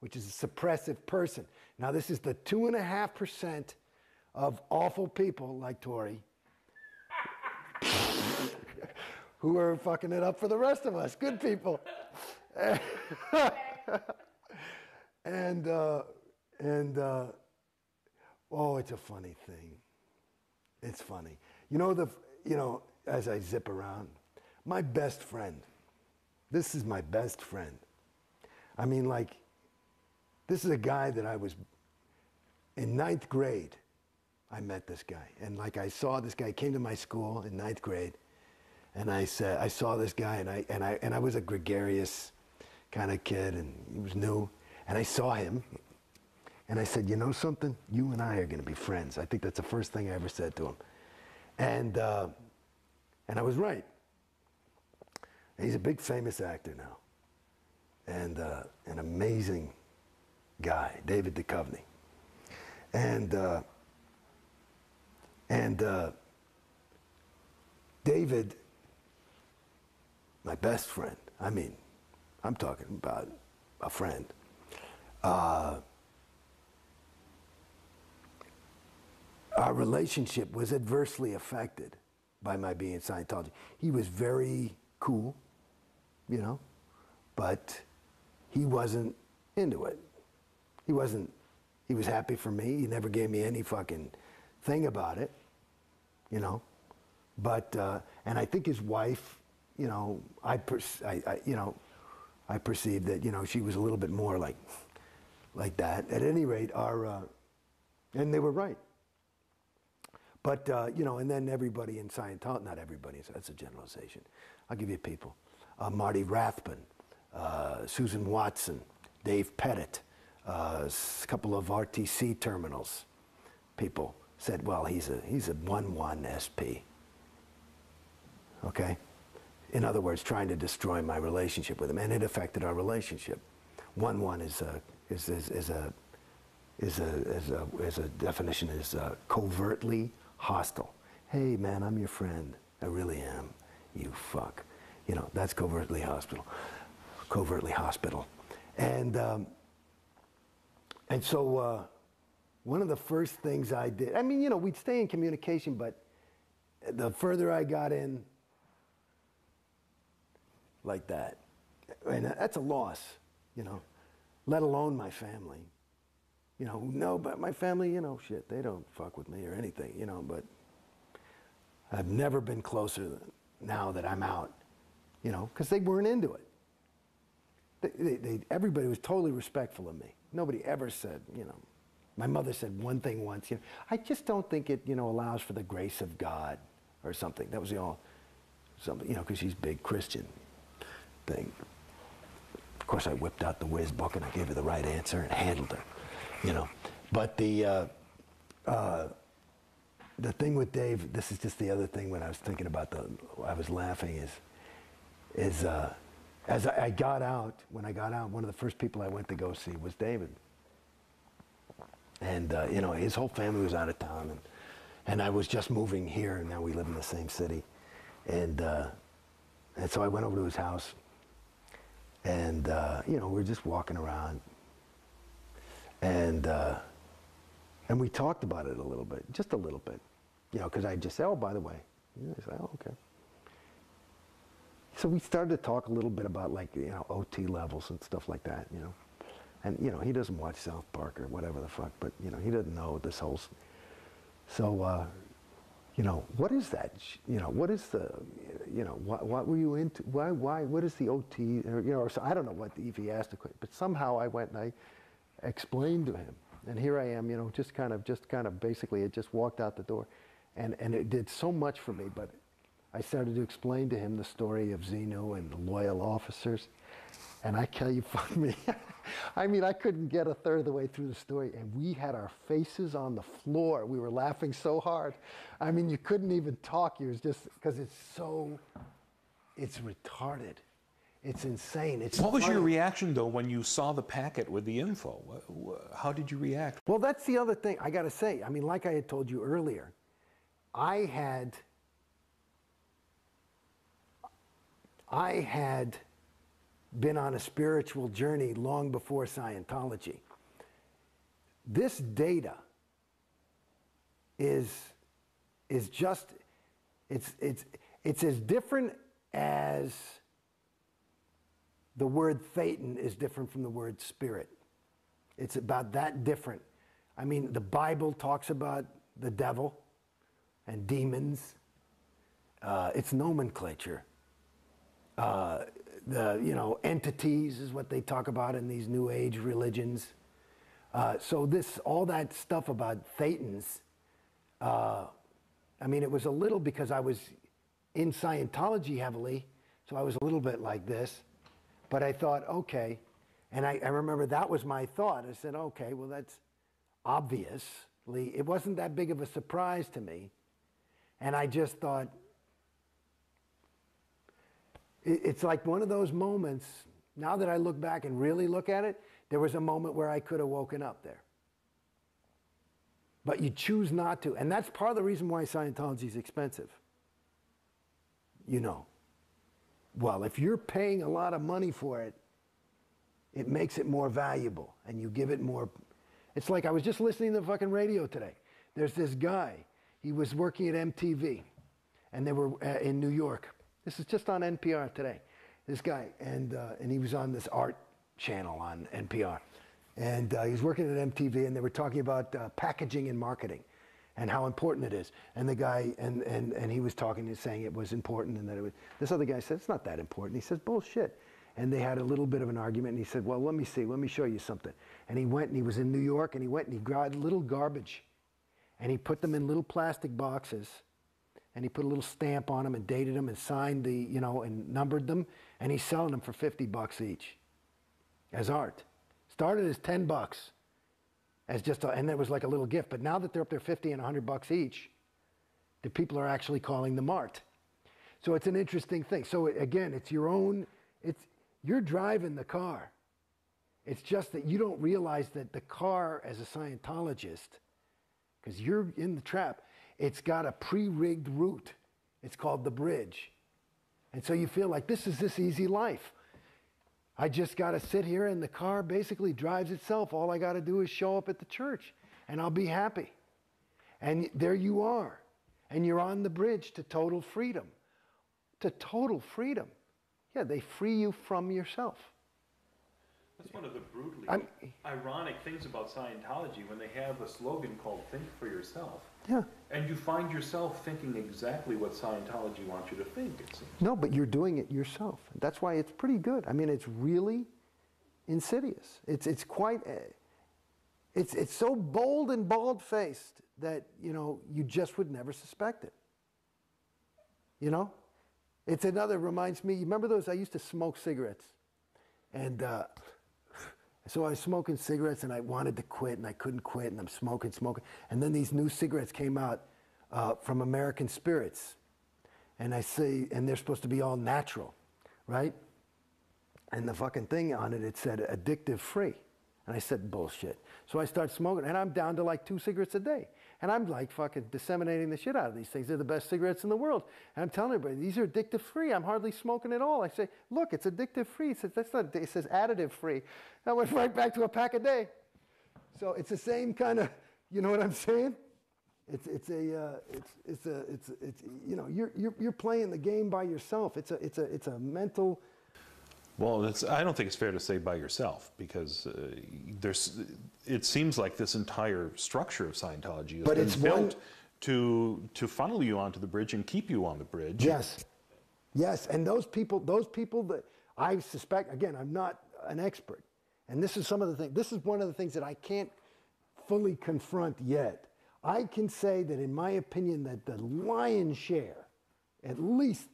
which is a suppressive person. Now this is the 2.5% of awful people like Tori who are fucking it up for the rest of us, good people. Oh, it's a funny thing. It's funny. As I zip around, my best friend, this is my best friend. I mean, this is a guy that I was, in 9th grade, I met this guy. And I saw this guy, came to my school in 9th grade, and I saw this guy, and I was a gregarious kind of kid, and he was new. And I saw him, and I said, you know something? You and I are going to be friends. I think that's the first thing I ever said to him. And I was right. And he's a big famous actor now. And an amazing guy, David Duchovny. And David, my best friend, I mean, I'm talking about a friend, our relationship was adversely affected by my being in Scientology. He was very cool, but he wasn't into it. He was happy for me. He never gave me any fucking thing about it, But, and I think his wife, you know, I perceived that, you know, she was a little bit more like that. At any rate, and they were right. But, you know, and then everybody in Scientology, not everybody, that's a generalization. I'll give you people. Marty Rathbun, Susan Watson, Dave Pettit, a couple of RTC terminals people said, well, he's a 1-1 SP. Okay? In other words, trying to destroy my relationship with him, and it affected our relationship. 1-1 is a definition is covertly hostile. Hey man, I'm your friend. I really am. You fuck. You know, that's covertly hospital. Covertly hospital. And so one of the first things I did, I mean, you know, we'd stay in communication, but the further I got in, like that, and that's a loss, you know, let alone my family. You know, no, but my family, you know, shit, they don't fuck with me or anything, you know, but I've never been closer than now that I'm out, you know, because they weren't into it. Everybody was totally respectful of me. Nobody ever said, you know, my mother said one thing once, you know, I just don't think it, you know, allows for the grace of God or something. That was the all, something, you know, because she's big Christian thing. Of course, I whipped out the whiz book and I gave her the right answer and handled her, you know. But the thing with Dave, this is just the other thing when I was thinking about I was laughing is as I got out, when I got out, one of the first people I went to go see was David. And, you know, his whole family was out of town, and I was just moving here, and now we live in the same city. And so I went over to his house, and, you know, we were just walking around, and we talked about it a little bit, just a little bit, you know, because I just said, oh, by the way. And I said, oh, okay. So we started to talk a little bit about, like, you know, OT levels and stuff like that, you know. And, you know, he doesn't watch South Park or whatever the fuck, but, you know, he doesn't know this whole... So, you know, what is that? You know, what is the, you know, what were you into? Why, what is the OT? Or, you know, or so, I don't know what, if he asked the question, but somehow I went and I explained to him. And here I am, you know, just kind of basically, it just walked out the door. And it did so much for me, but I started to explain to him the story of Xenu and the loyal officers. And I tell you, fuck me. I mean, I couldn't get a third of the way through the story, and we had our faces on the floor. We were laughing so hard. I mean, you couldn't even talk. It was just, because it's retarded. It's insane. It's what was your reaction, though, when you saw the packet with the info? How did you react? Well, that's the other thing I got to say. I mean, like I had told you earlier, I had been on a spiritual journey long before Scientology. This data is just, it's as different as the word Thetan is different from the word spirit. It's about that different. I mean, the Bible talks about the devil and demons. It's nomenclature. The, you know, entities is what they talk about in these New Age religions. So all that stuff about Thetans, I mean, it was a little because I was in Scientology heavily, so I was a little bit like this. But I thought, okay, and I remember that was my thought. I said, okay, well, that's obviously, it wasn't that big of a surprise to me. And I just thought, it's like one of those moments, now that I look back and really look at it, there was a moment where I could have woken up there. But you choose not to. And that's part of the reason why Scientology is expensive. You know. Well, if you're paying a lot of money for it, it makes it more valuable. And you give it more. It's like I was just listening to the fucking radio today. There's this guy. He was working at MTV. And they were in New York. This is just on NPR today. This guy, and he was on this art channel on NPR. And he was working at MTV, and they were talking about packaging and marketing. and how important it is. And the guy, and he was talking and saying it was important, and that it was, this other guy said, it's not that important. He says, bullshit. And they had a little bit of an argument, and he said, well, let me see, let me show you something. And he went, and he was in New York, and he went and he grabbed little garbage, and he put them in little plastic boxes, and he put a little stamp on them and dated them and signed the, you know, and numbered them, and he's selling them for $50 each as art. Started as $10 as just, and it was like a little gift. But now that they're up there $50 and $100 each, the people are actually calling them art. So it's an interesting thing. So again, it's your own, you're driving the car. It's just that you don't realize that the car, as a Scientologist, because you're in the trap, it's got a pre-rigged route. It's called the bridge. And so you feel like this is this easy life. I just got to sit here and the car basically drives itself. All I got to do is show up at the church and I'll be happy. And there you are. And you're on the bridge to total freedom. To total freedom. Yeah, they free you from yourself. That's one of the brutally ironic things about Scientology when they have a slogan called "Think for Yourself." Yeah. And you find yourself thinking exactly what Scientology wants you to think, it seems. No, but you're doing it yourself. That's why it's pretty good. I mean, it's really insidious. It's quite, it's so bold and bald-faced that, you know, you just would never suspect it. You know? It's another, reminds me, you remember those, I used to smoke cigarettes. And so I was smoking cigarettes and I wanted to quit and I couldn't quit and I'm smoking. And then these new cigarettes came out from American Spirits. And I say, and they're supposed to be all natural, right? And the fucking thing on it, it said addictive free. And I said, bullshit. So I start smoking and I'm down to like 2 cigarettes a day. And I'm like fucking disseminating the shit out of these things. They're the best cigarettes in the world. And I'm telling everybody, these are addictive free. I'm hardly smoking at all. I say, look, it's addictive free. It says, that's not, it says additive free. I went right back to a pack a day. So it's the same kind of, you know what I'm saying? It's you know, you're playing the game by yourself. It's a mental. Well, I don't think it's fair to say by yourself, because it seems like this entire structure of Scientology has been built to funnel you onto the bridge and keep you on the bridge. Yes, yes, and those people that I suspect, again, I'm not an expert, and this is some of the things. This is one of the things that I can't fully confront yet. I can say that, in my opinion, that the lion's share, at least.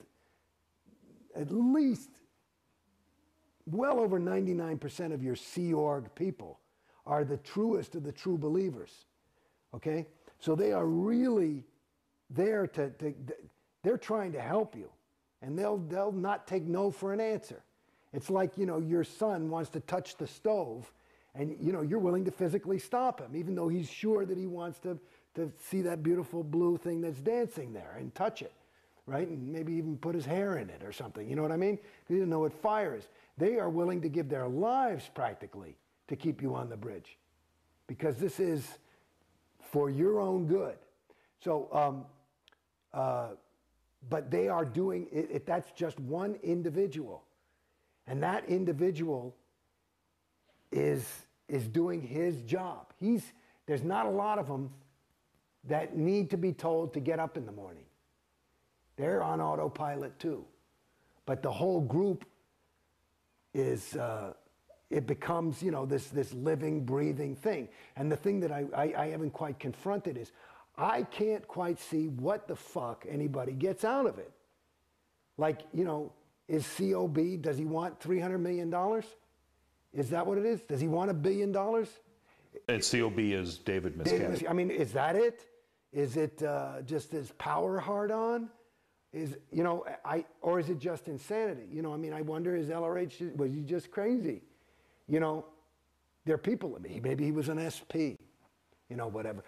Well over 99% of your Sea Org people are the truest of the true believers, okay? So they are really there they're trying to help you, and they'll not take no for an answer. It's like, you know, your son wants to touch the stove, and, you know, you're willing to physically stop him, even though he's sure that he wants to see that beautiful blue thing that's dancing there and touch it, right? And maybe even put his hair in it or something, you know what I mean? He doesn't know what fire is. They are willing to give their lives practically to keep you on the bridge, because this is for your own good. So, but they are doing it. That's just one individual, and that individual is doing his job. There's not a lot of them that need to be told to get up in the morning. They're on autopilot too, but the whole group is, it becomes, you know, this living, breathing thing. And the thing that I haven't quite confronted is, I can't quite see what the fuck anybody gets out of it. Like, you know, is COB, does he want $300 million? Is that what it is? Does he want $1 billion? And COB is David Miscavige. I mean, is that it? Is it just his power hard on? You know, or is it just insanity? You know, I mean, I wonder, is LRH, was he just crazy? You know, there are people, maybe he was an SP, you know, whatever.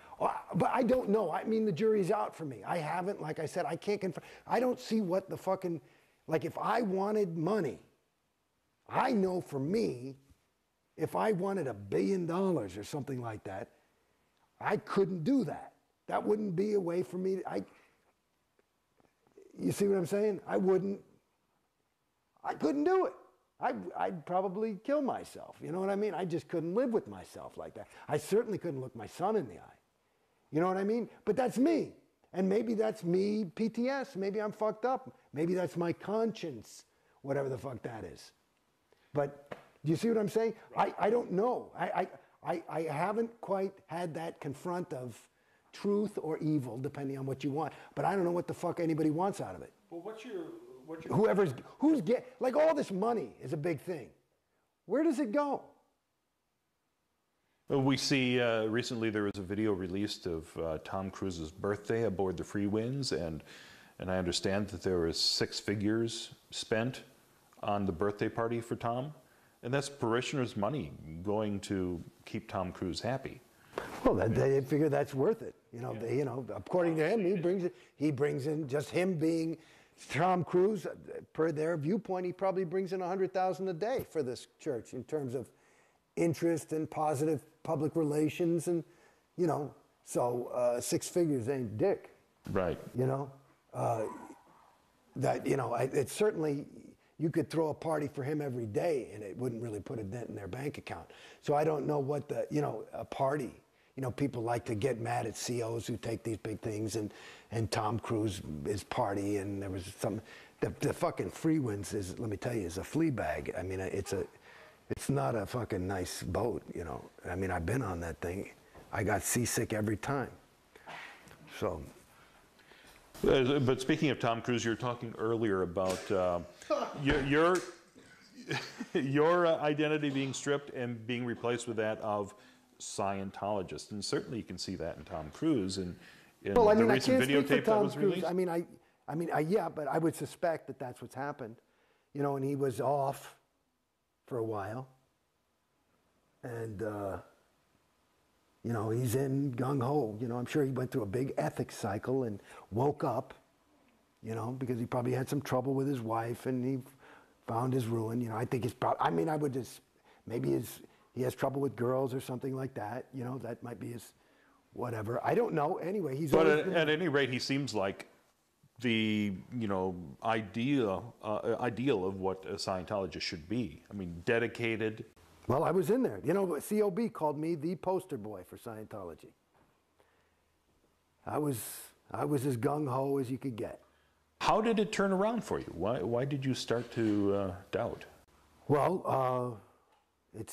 But I don't know. I mean, the jury's out for me. I haven't, like I said, I can't confirm. I don't see what the fucking, like, if I wanted money, I know for me, if I wanted $1 billion or something like that, I couldn't do that. That wouldn't be a way for me. You see what I'm saying? I couldn't do it. I'd probably kill myself. You know what I mean? I just couldn't live with myself like that. I certainly couldn't look my son in the eye. You know what I mean? But that's me. And maybe that's me, PTS. Maybe I'm fucked up. Maybe that's my conscience, whatever the fuck that is. But do you see what I'm saying? I don't know. I haven't quite had that confront of truth or evil, depending on what you want. But I don't know what the fuck anybody wants out of it. Well, who's like all this money is a big thing. Where does it go? Well, we see recently there was a video released of Tom Cruise's birthday aboard the Free Winds, and I understand that there was 6 figures spent on the birthday party for Tom, and that's parishioners' money going to keep Tom Cruise happy. Well, they figure that's worth it. According to him, he brings in just him being Tom Cruise. Per their viewpoint, he probably brings in $100,000 a day for this church in terms of interest and positive public relations, and so 6 figures ain't dick. Right. It's certainly, you could throw a party for him every day and it wouldn't really put a dent in their bank account. So I don't know what a party, people like to get mad at COs who take these big things, and Tom Cruise is party, and there was some, the fucking Free Winds is, let me tell you, is a flea bag. I mean, it's not a fucking nice boat, I mean, I've been on that thing. I got seasick every time. So. But speaking of Tom Cruise, you were talking earlier about your identity being stripped and being replaced with that of Scientologist, and certainly you can see that in Tom Cruise and in the recent videotape that was released. Yeah, but I would suspect that that's what's happened, and he was off for a while, and he's in gung-ho. I'm sure he went through a big ethics cycle and woke up, because he probably had some trouble with his wife and he found his ruin. I think he's probably, I would just, maybe he has trouble with girls or something like that. That might be his whatever. I don't know. Anyway, he's. But at any rate, he seems like the ideal of what a Scientologist should be. I mean, dedicated. Well, I was in there. COB called me the poster boy for Scientology. I was as gung-ho as you could get. How did it turn around for you? Why did you start to doubt? Well, it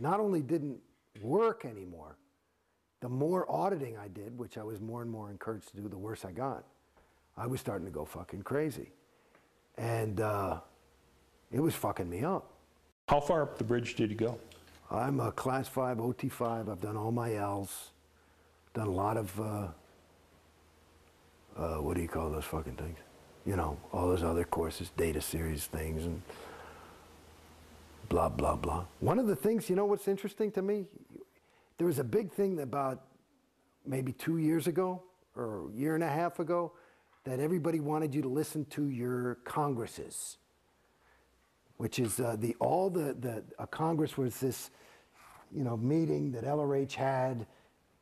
not only didn't work anymore, the more auditing I did, which I was more and more encouraged to do, the worse I got. I was starting to go fucking crazy. And it was fucking me up. How far up the bridge did you go? I'm a Class 5, OT5. I've done all my L's. Done a lot of, what do you call those fucking things? All those other courses, data series things, and blah, blah, blah. One of the things, what's interesting to me? There was a big thing about maybe 2 years ago, or a year and a half ago, that everybody wanted you to listen to your congresses, which is a Congress was this, meeting that LRH had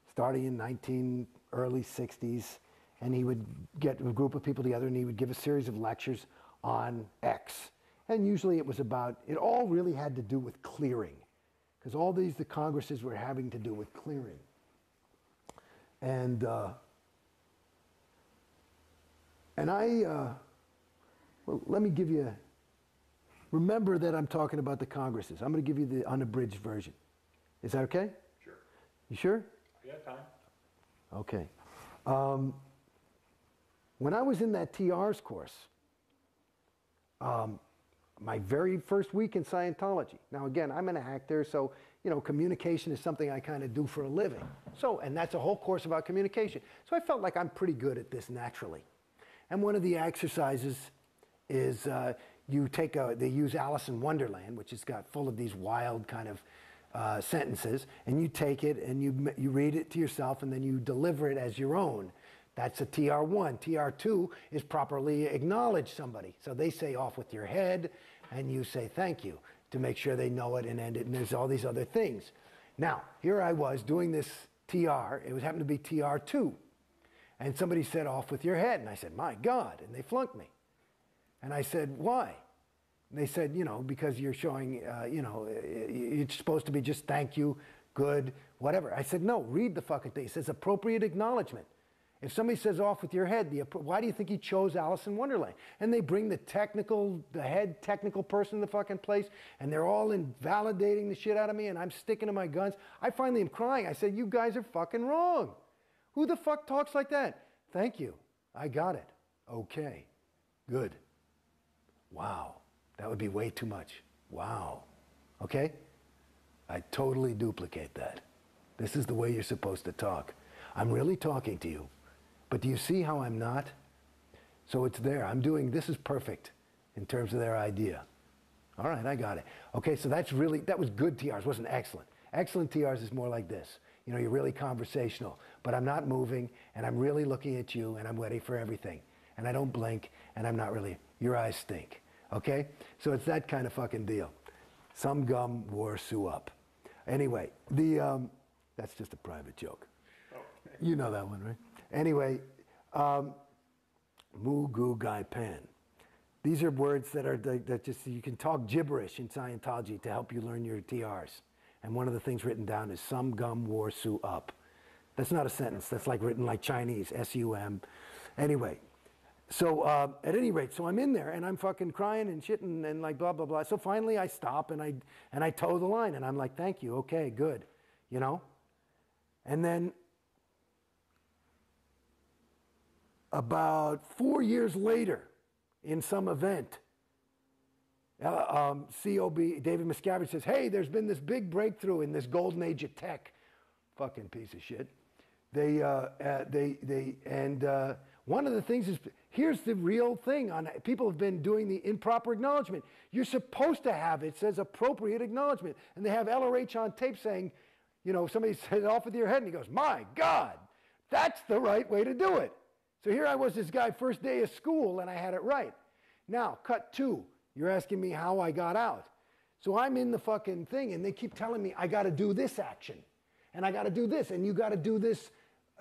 starting in early 60s, and he would get a group of people together and he would give a series of lectures on X. And usually it all really had to do with clearing, because all the Congresses were having to do with clearing. And let me give you, remember that I'm talking about the Congresses. I'm going to give you the unabridged version. Is that okay? Sure. You sure? Yeah, time. Okay. When I was in that TR's course, my very first week in Scientology. Now again, I'm an actor, so communication is something I kind of do for a living. And that's a whole course about communication. So I felt like I'm pretty good at this naturally. And one of the exercises is they use Alice in Wonderland, which has got full of these wild kind of sentences, and you take it and you read it to yourself and then you deliver it as your own. That's a TR1. TR2 is properly acknowledge somebody. So they say off with your head and you say thank you to make sure they know it and end it, and there's all these other things. Now, here I was doing this TR. It happened to be TR2. And somebody said off with your head. And I said, my God. And they flunked me. And I said, why? And they said, because you're showing, it's supposed to be just thank you good, whatever. I said, no, read the fucking thing. It says appropriate acknowledgement. If somebody says off with your head, why do you think he chose Alice in Wonderland? And they bring the head technical person in the fucking place, and they're all invalidating the shit out of me, and I'm sticking to my guns. I finally am crying. I said, you guys are fucking wrong. Who the fuck talks like that? Thank you. I got it. Okay. Good. Wow. That would be way too much. Wow. Okay? I totally duplicate that. This is the way you're supposed to talk. I'm really talking to you. But do you see how I'm not? So it's there. This is perfect in terms of their idea. All right, I got it. Okay, so that was good TRs, wasn't excellent. Excellent TRs is more like this. You know, you're really conversational, but I'm not moving, and I'm really looking at you, and I'm ready for everything. And I don't blink, and I'm not really, your eyes stink. Okay? So it's that kind of fucking deal. Some gum wore Sue up. Anyway, that's just a private joke. Okay. You know that one, right? Anyway, Mu Gu Gai Pan. These are words that just, you can talk gibberish in Scientology to help you learn your TRs. And one of the things written down is some gum wore Sue up. That's not a sentence. That's like written like Chinese, S-U-M. Anyway, so at any rate, so I'm in there and I'm fucking crying and shit and like blah, blah, blah. So finally I stop and I toe the line and I'm like, thank you, okay, good, you know? And then about 4 years later in some event, COB, David Miscavige says, hey, there's been this big breakthrough in this golden age of tech. Fucking piece of shit. One of the things is, here's the real thing. People have been doing the improper acknowledgement. You're supposed to have, it says appropriate acknowledgement. And they have LRH on tape saying, you know, somebody said off with your head and he goes, my God, that's the right way to do it. So here I was, this guy, first day of school, and I had it right. Now, cut two. You're asking me how I got out. So I'm in the fucking thing, and they keep telling me I got to do this action, and I got to do this, and you got to do this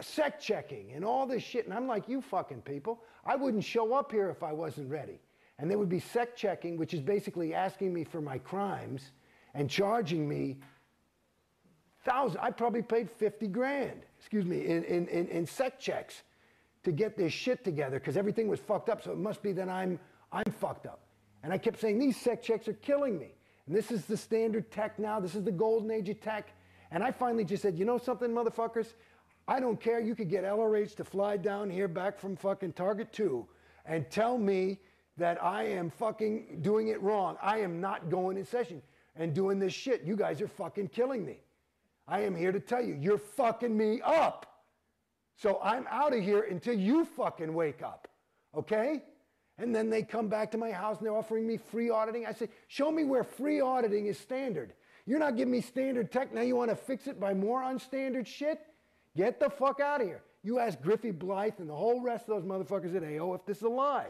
sec checking, and all this shit. And I'm like, you fucking people, I wouldn't show up here if I wasn't ready. And they would be sec checking, which is basically asking me for my crimes and charging me thousands. I probably paid 50 grand, excuse me, in sec checks to get this shit together because everything was fucked up. So it must be that I'm fucked up. And I kept saying, these sec checks are killing me. And this is the standard tech now. This is the golden age of tech. And I finally just said, you know something, motherfuckers? I don't care. You could get LRH to fly down here back from fucking Target 2 and tell me that I am fucking doing it wrong. I am not going in session and doing this shit. You guys are fucking killing me. I am here to tell you, you're fucking me up. So I'm out of here until you fucking wake up. Okay? And then they come back to my house and they're offering me free auditing. I say, show me where free auditing is standard. You're not giving me standard tech. Now you want to fix it by more unstandard shit? Get the fuck out of here. You ask Griffey Blythe and the whole rest of those motherfuckers at AO if this is a lie.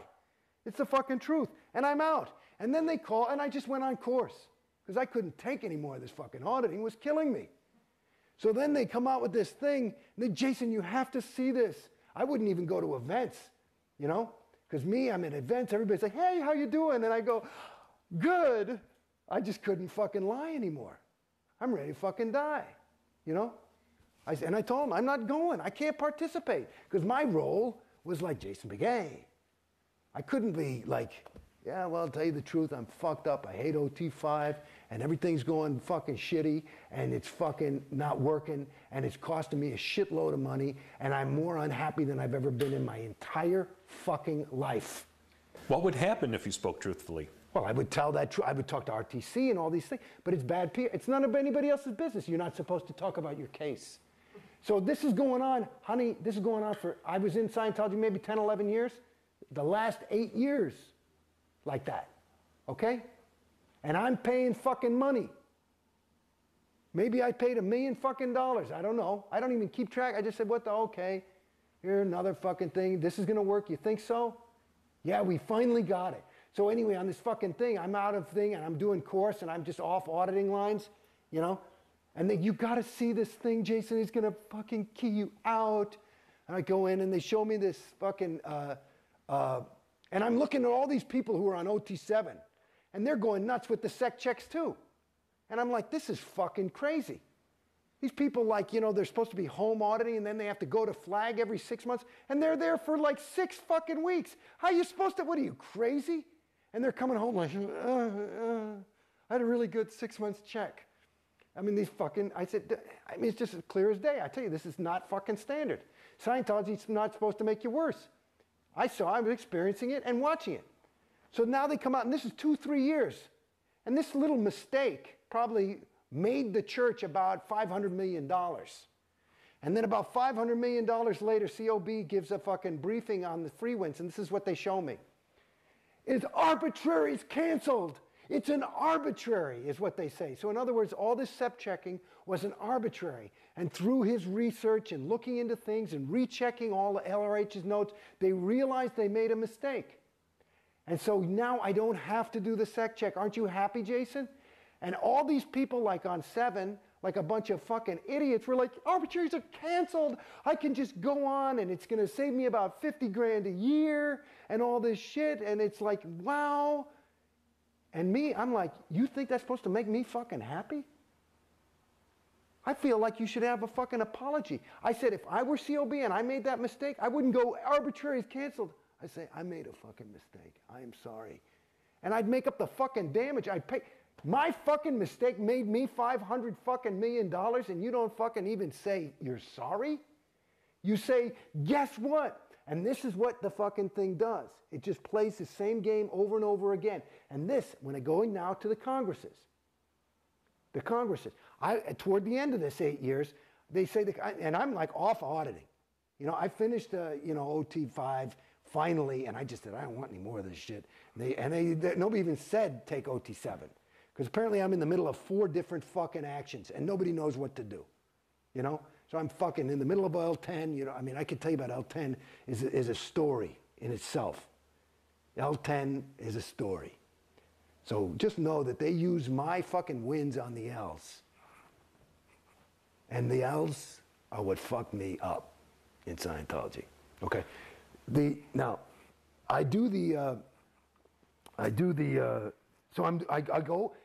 It's the fucking truth. And I'm out. And then they call, and I just went on course because I couldn't take any more of this fucking auditing. It was killing me. So then they come out with this thing. And then, Jason, you have to see this. I wouldn't even go to events, you know? Because me, I'm at events, everybody's like, hey, how you doing? And I go, good. I just couldn't fucking lie anymore. I'm ready to fucking die, you know? And I told him, I'm not going. I can't participate. Because my role was like Jason Beghe. I couldn't be like, yeah, well, I'll tell you the truth, I'm fucked up. I hate OT5, and everything's going fucking shitty, and it's fucking not working, and it's costing me a shitload of money, and I'm more unhappy than I've ever been in my entire fucking life. What would happen if you spoke truthfully? Well, I would tell that truth. I would talk to RTC and all these things, but it's bad PR. It's none of anybody else's business. You're not supposed to talk about your case. So this is going on, honey, this is going on for, I was in Scientology maybe 10, 11 years. The last 8 years like that, okay? And I'm paying fucking money. Maybe I paid $1 million fucking dollars. I don't know. I don't even keep track. I just said, what the, okay, here, another fucking thing. This is gonna work, you think so? Yeah, we finally got it. So anyway, on this fucking thing, I'm out of thing and I'm doing course and I'm just off auditing lines, you know? And then, you gotta see this thing, Jason, he's gonna fucking key you out. And I go in and they show me this fucking, and I'm looking at all these people who are on OT7 and they're going nuts with the sec checks too. And I'm like, this is fucking crazy. These people, like, you know, they're supposed to be home auditing and then they have to go to flag every 6 months and they're there for like 6 fucking weeks. How are you supposed to, what are you, crazy? And they're coming home like, I had a really good 6 months check. I mean, these fucking, I said, I mean, it's just as clear as day. I tell you, this is not fucking standard. Scientology's not supposed to make you worse. I was experiencing it and watching it. So now they come out, and this is 2-3 years. And this little mistake probably made the church about $500 million. And then about $500 million later, COB gives a fucking briefing on the free winds, and this is what they show me. It's arbitrary, it's canceled. It's an arbitrary, is what they say. So in other words, all this SEP checking was an arbitrary. And through his research and looking into things and rechecking all the LRH's notes, they realized they made a mistake. And so now I don't have to do the SEC check. Aren't you happy, Jason? And all these people, like on 7, like a bunch of fucking idiots, were like, arbitraries are canceled. I can just go on and it's going to save me about 50 grand a year and all this shit. And it's like, wow. And me, I'm like, you think that's supposed to make me fucking happy? I feel like you should have a fucking apology. I said, if I were COB and I made that mistake, I wouldn't go, arbitrary is canceled. I say, I made a fucking mistake. I am sorry. And I'd make up the fucking damage. I'd pay. My fucking mistake made me $500 fucking million, and you don't fucking even say you're sorry? You say, guess what? And this is what the fucking thing does. It just plays the same game over and over again. And this, when going now to the Congresses, toward the end of this 8 years, they say, and I'm like off auditing. You know, I finished, OT5 finally, and I just said, I don't want any more of this shit. Nobody even said take OT7. Because apparently I'm in the middle of 4 different fucking actions, and nobody knows what to do. You know? So I'm fucking in the middle of L10, you know, I mean, I could tell you about L10 is a story in itself. L10 is a story. So just know that they use my fucking wins on the L's. And the L's are what fucked me up in Scientology. Okay? Now, I go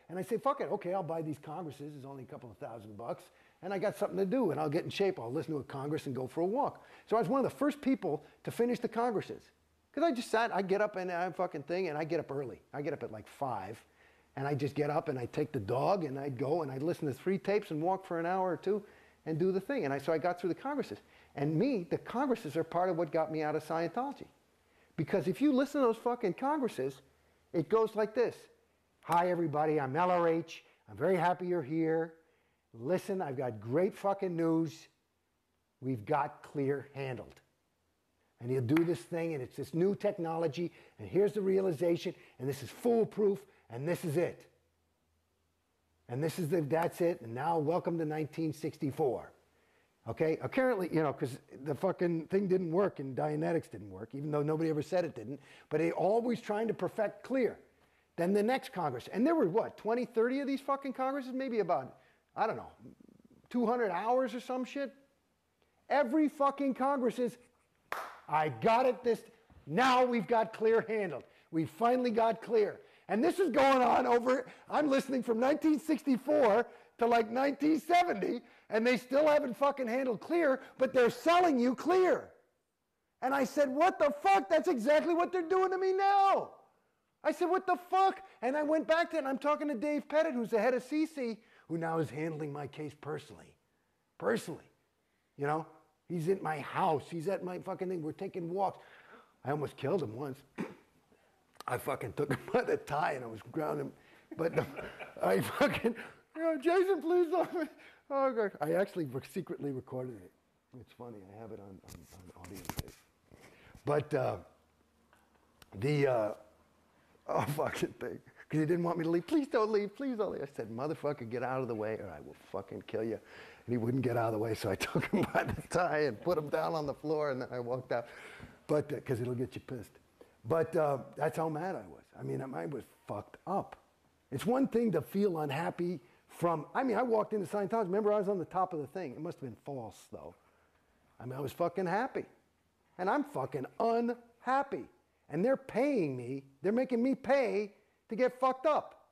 and I say, fuck it, okay, I'll buy these Congresses, it's only a couple of $1,000, and I got something to do, and I'll get in shape, I'll listen to a Congress and go for a walk. So I was one of the first people to finish the Congresses. Because I just sat, I get up and I fucking thing, and I get up early. I get up at like 5, and I just get up and I take the dog, and I'd go and I'd listen to 3 tapes and walk for an hour or 2 and do the thing. And so I got through the Congresses. And the Congresses are part of what got me out of Scientology. Because if you listen to those fucking Congresses, it goes like this. Hi, everybody, I'm LRH. I'm very happy you're here. Listen, I've got great fucking news. We've got clear handled. And he'll do this thing, and it's this new technology, and here's the realization, and this is foolproof, and this is it. And that's it, and now welcome to 1964. Okay? Apparently, you know, because the fucking thing didn't work, and Dianetics didn't work, even though nobody ever said it didn't, but they always trying to perfect clear. Then the next Congress, and there were what, 20, 30 of these fucking Congresses? Maybe about, I don't know, 200 hours or some shit? Every fucking Congress is, I got it now we've got clear handled. We finally got clear. And this is going on I'm listening from 1964 to like 1970, and they still haven't fucking handled clear, but they're selling you clear. And I said, what the fuck? That's exactly what they're doing to me now. I said, what the fuck? And I went back to it, and I'm talking to Dave Pettit, who's the head of CC, who now is handling my case personally. Personally. You know? He's in my house. He's at my fucking thing. We're taking walks. I almost killed him once. I fucking took him by the tie, and I was grounding him. But I fucking, Jason, please don't. Oh, God. I actually secretly recorded it. It's funny. I have it on audio tape. But oh, fucking thing. Because he didn't want me to leave. Please don't leave. Please don't leave. I said, motherfucker, get out of the way or I will fucking kill you. And he wouldn't get out of the way, so I took him by the tie and put him down on the floor, and then I walked out. But, because it'll get you pissed. But that's how mad I was. I mean, I was fucked up. It's one thing to feel unhappy I walked into Scientology. Remember, I was on the top of the thing. It must have been false, though. I mean, I was fucking happy. And I'm fucking unhappy. And they're paying me, they're making me pay to get fucked up.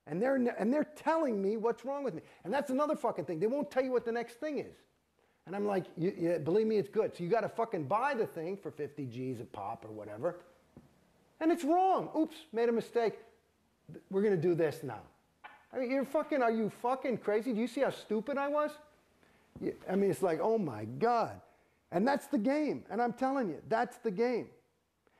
And they're telling me what's wrong with me. And that's another fucking thing. They won't tell you what the next thing is. And I'm like, believe me, it's good. So you got to fucking buy the thing for 50 G's a pop or whatever. And it's wrong. Oops, made a mistake. We're going to do this now. I mean, are you fucking crazy? Do you see how stupid I was? I mean, it's like, oh my God. And that's the game. And I'm telling you, that's the game.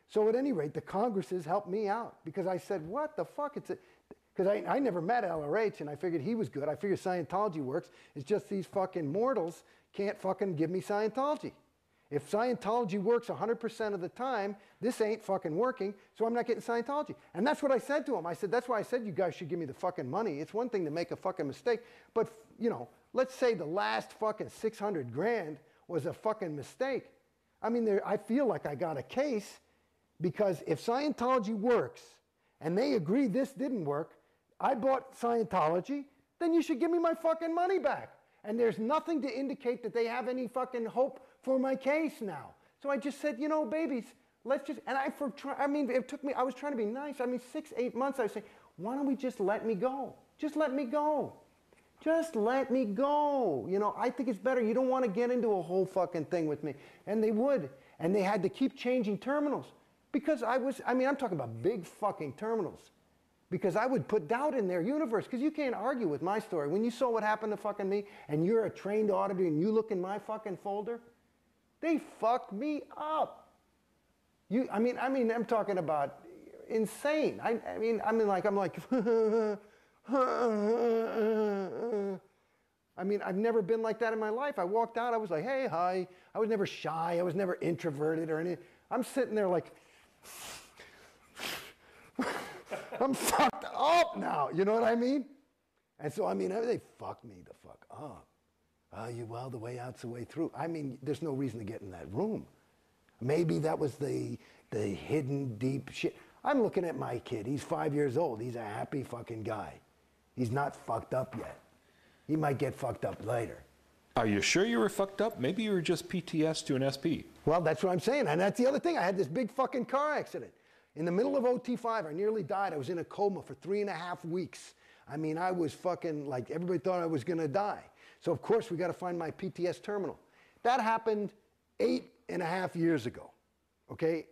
So at any rate, the Congresses helped me out because I said, what the fuck? Because I never met LRH and I figured he was good. I figured Scientology works. It's just these fucking mortals can't fucking give me Scientology. If Scientology works 100% of the time, this ain't fucking working, so I'm not getting Scientology. And that's what I said to him. I said, that's why I said you guys should give me the fucking money. It's one thing to make a fucking mistake, but, you know, let's say the last fucking 600 grand was a fucking mistake. I mean, I feel like I got a case because if Scientology works and they agree this didn't work, I bought Scientology, then you should give me my fucking money back. And there's nothing to indicate that they have any fucking hope for my case now. So I just said, you know, babies, let's just, and it took me, I was trying to be nice. I mean, 6-8 months, I was saying, why don't we just let me go? Just let me go. Just let me go. You know, I think it's better. You don't want to get into a whole fucking thing with me. And they would. And they had to keep changing terminals. Because I'm talking about big fucking terminals. Because I would put doubt in their universe. Because you can't argue with my story. When you saw what happened to fucking me, and you're a trained auditor, and you look in my fucking folder, they fucked me up. I'm talking about insane. I'm like, I mean, I've never been like that in my life. I walked out, I was like, hey, hi. I was never shy. I was never introverted or anything. I'm sitting there like, I'm fucked up now. You know what I mean? And so, they fucked me the fuck up. Well, the way out's the way through. I mean, there's no reason to get in that room. Maybe that was the hidden deep shit. I'm looking at my kid. He's 5 years old. He's a happy fucking guy. He's not fucked up yet. He might get fucked up later. Are you sure you were fucked up? Maybe you were just PTS to an SP. Well, that's what I'm saying. And that's the other thing. I had this big fucking car accident. In the middle of OT5, I nearly died. I was in a coma for 3.5 weeks. I mean, I was fucking like, everybody thought I was going to die. So, of course, we got to find my PTS terminal. That happened 8.5 years ago, okay?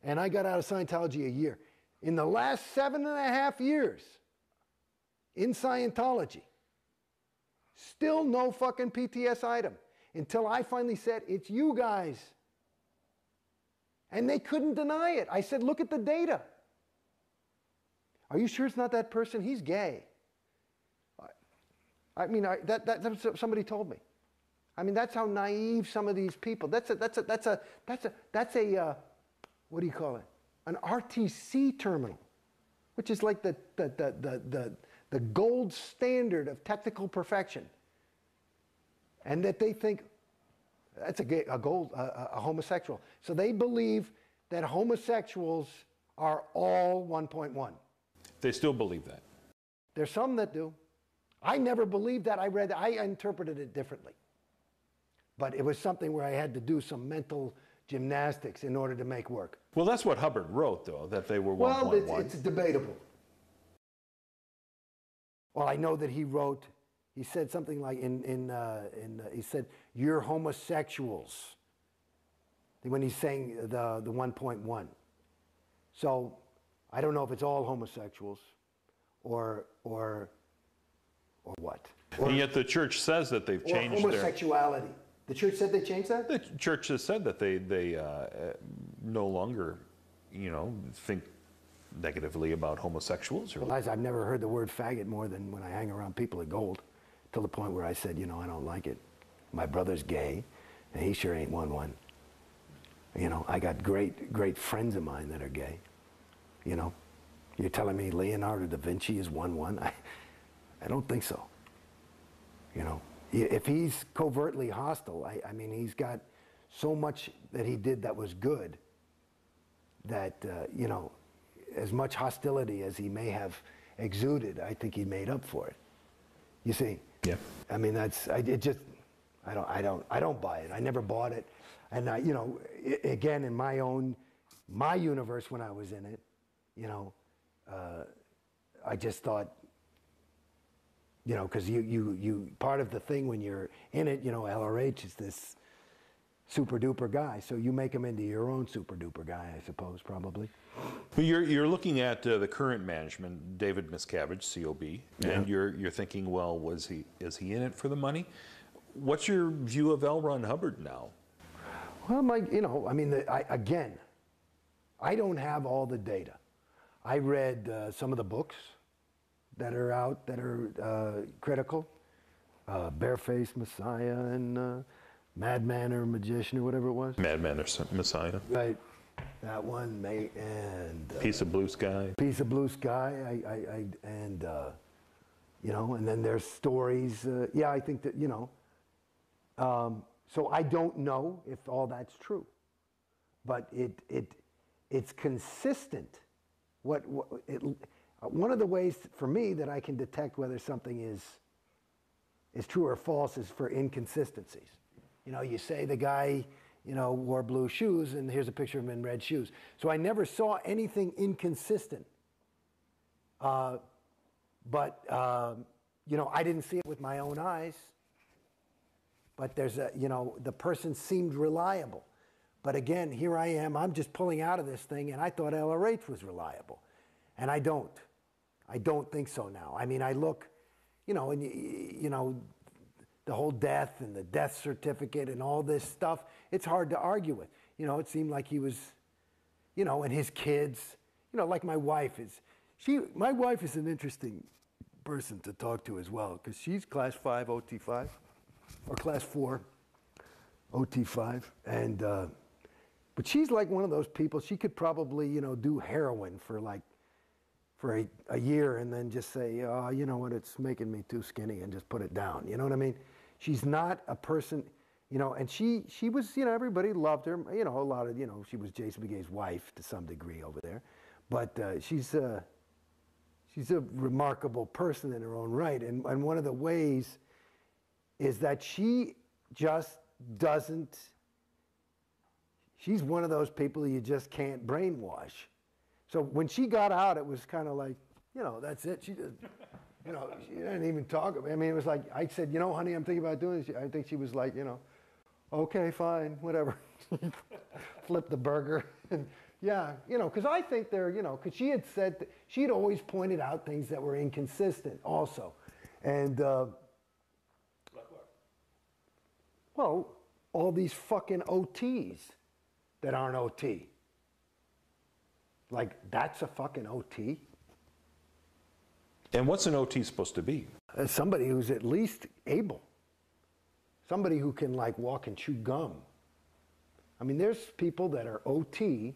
And I got out of Scientology a year. In the last 7.5 years in Scientology, still no fucking PTS item until I finally said, it's you guys. And they couldn't deny it. I said, look at the data. Are you sure it's not that person? He's gay. That's somebody told me. I mean, that's how naive some of these people. That's a what do you call it? An RTC terminal, which is like the gold standard of technical perfection. And that they think that's a homosexual. So they believe that homosexuals are all 1.1. They still believe that. There's some that do. I never believed that. I interpreted it differently. But it was something where I had to do some mental gymnastics in order to make work. Well, that's what Hubbard wrote, though, that they were 1.1. Well, it's debatable. Well, I know that he wrote, he said something like he said, you're homosexuals, when he's saying the 1.1. So I don't know if it's all homosexuals or what. And yet the church says that they've changed homosexuality. The church said they changed that? The church has said that they no longer, think negatively about homosexuals. Well, I've never heard the word faggot more than when I hang around people at Gold, till the point where I said, I don't like it. My brother's gay, and he sure ain't 1.1. I got great friends of mine that are gay. You're telling me Leonardo da Vinci is 1.1? I don't think so. If he's covertly hostile, I mean, he's got so much that he did that was good that, as much hostility as he may have exuded, I think he made up for it. You see? Yeah. I mean, I don't buy it. I never bought it. And again, in my universe when I was in it, I just thought, you know, because you part of the thing when you're in it, you know, LRH is this super duper guy, so you make him into your own super duper guy, I suppose, probably. But you're looking at the current management, David Miscavige, COB, and you're thinking, well, is he in it for the money? What's your view of L. Ron Hubbard now? Well, you know, I mean, again, I don't have all the data. I read some of the books that are out that are critical, Barefaced Messiah and Madman or Magician or whatever it was. Madman or Messiah. Right, that one, mate, and Piece of Blue Sky. Piece of Blue Sky, and you know, and then there's stories. Yeah, I think that, you know. So I don't know if all that's true, but it's consistent. One of the ways for me that I can detect whether something is true or false is for inconsistencies. You know, you say the guy, you know, wore blue shoes, and here's a picture of him in red shoes. So I never saw anything inconsistent. But you know, I didn't see it with my own eyes. But there's a, you know, the person seemed reliable. But again, here I am, I'm just pulling out of this thing, and I thought LRH was reliable. And I don't. I don't think so now. I mean, I look, you know, and you know, the whole death and the death certificate and all this stuff, it's hard to argue with. You know, it seemed like he was, you know, and his kids, you know, like my wife is, my wife is an interesting person to talk to as well, because she's class 5 OT5, or class 4 OT5, and, but she's like one of those people, she could probably, you know, do heroin for a year and then just say, oh, you know what, it's making me too skinny, and just put it down. You know what I mean? She's not a person, you know, and she was, you know, everybody loved her. You know, a lot of, you know, she was Jason Beghe's wife to some degree over there. But she's a remarkable person in her own right. And one of the ways is that she just doesn't, she's one of those people you just can't brainwash. So when she got out, it was kind of like, you know, that's it. She just, you know, she didn't even talk. I mean, it was like, I said, you know, honey, I'm thinking about doing this. I think she was like, you know, okay, fine, whatever. Flip the burger. And yeah, you know, because I think they're, you know, because she had said, she had always pointed out things that were inconsistent also. And, well, all these fucking OTs that aren't OT. Like, that's a fucking OT? And what's an OT supposed to be? Somebody who's at least able. Somebody who can, like, walk and chew gum. I mean, there's people that are OT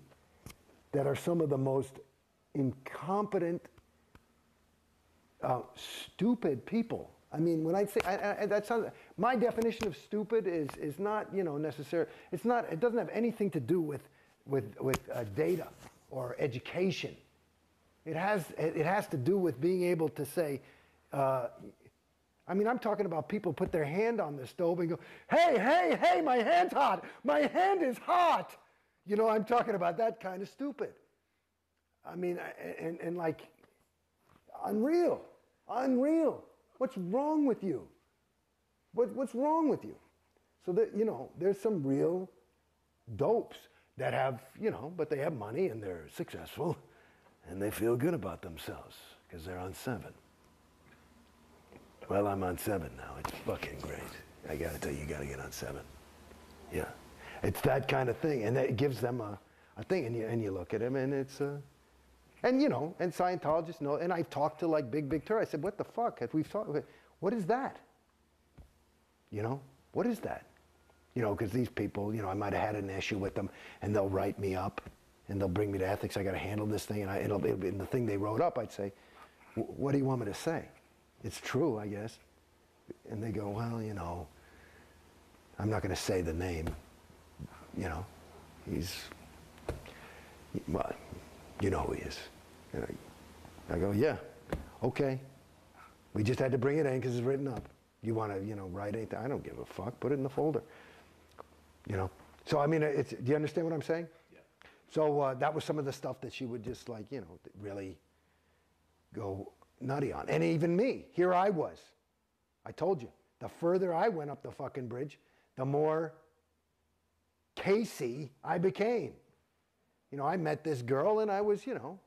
that are some of the most incompetent, stupid people. I mean, when I say, that sounds, my definition of stupid is not, you know, necessary. It's not, it doesn't have anything to do with data or education. It has to do with being able to say, I mean, I'm talking about people put their hand on the stove and go, hey, hey, hey, my hand's hot. My hand is hot. You know, I'm talking about that kind of stupid. I mean, and like, unreal. What's wrong with you? What's wrong with you? So that, you know, there's some real dopes that have, you know, but they have money and they're successful and they feel good about themselves because they're on 7. Well, I'm on 7 now. It's fucking great. I gotta tell you, you gotta get on 7. Yeah. It's that kind of thing. And it gives them a thing. And you look at them and it's, and you know, and Scientologists know, and I've talked to like Big Tur. I said, what the fuck? We've talked, what is that? You know, what is that? You know, because these people, you know, I might have had an issue with them, and they'll write me up, and they'll bring me to ethics. I got to handle this thing, and it'll be in the thing they wrote up. I'd say, what do you want me to say? It's true, I guess. And they go, well, you know, I'm not going to say the name. You know, well, you know who he is. And I go, yeah, okay. We just had to bring it in because it's written up. You want to, you know, write anything? I don't give a fuck. Put it in the folder. You know, so I mean, do you understand what I'm saying? Yeah. So that was some of the stuff that she would just like, you know, really go nutty on. And even me, here I was. I told you, the further I went up the fucking bridge, the more Casey I became. You know, I met this girl and I was, you know,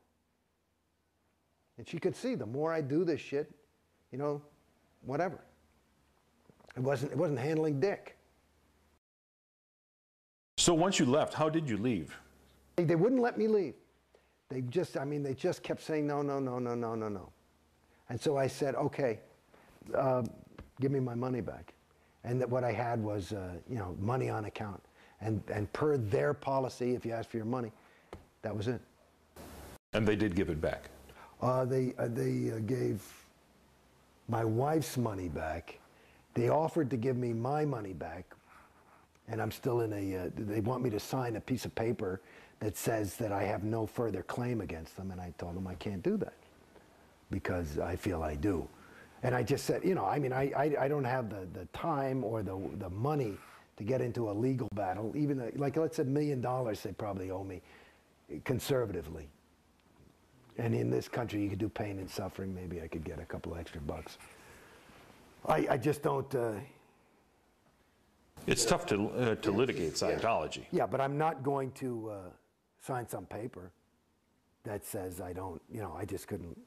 and she could see the more I do this shit, you know, whatever. It wasn't handling dick. So once you left, how did you leave? They wouldn't let me leave. They just kept saying no, no, no, no, no, no, no. And so I said, okay, give me my money back. And that what I had was, you know, money on account. And per their policy, if you asked for your money, that was it. And they did give it back? They gave my wife's money back. They offered to give me my money back. And I'm still in a, they want me to sign a piece of paper that says that I have no further claim against them. And I told them I can't do that because I feel I do. And I just said, you know, I mean, I don't have the time or the money to get into a legal battle. Even like, let's say $1 million they probably owe me conservatively. And in this country, you could do pain and suffering. Maybe I could get a couple extra bucks. I just don't. It's tough to litigate Scientology. Yeah, but I'm not going to sign some paper that says I don't, you know, I just couldn't.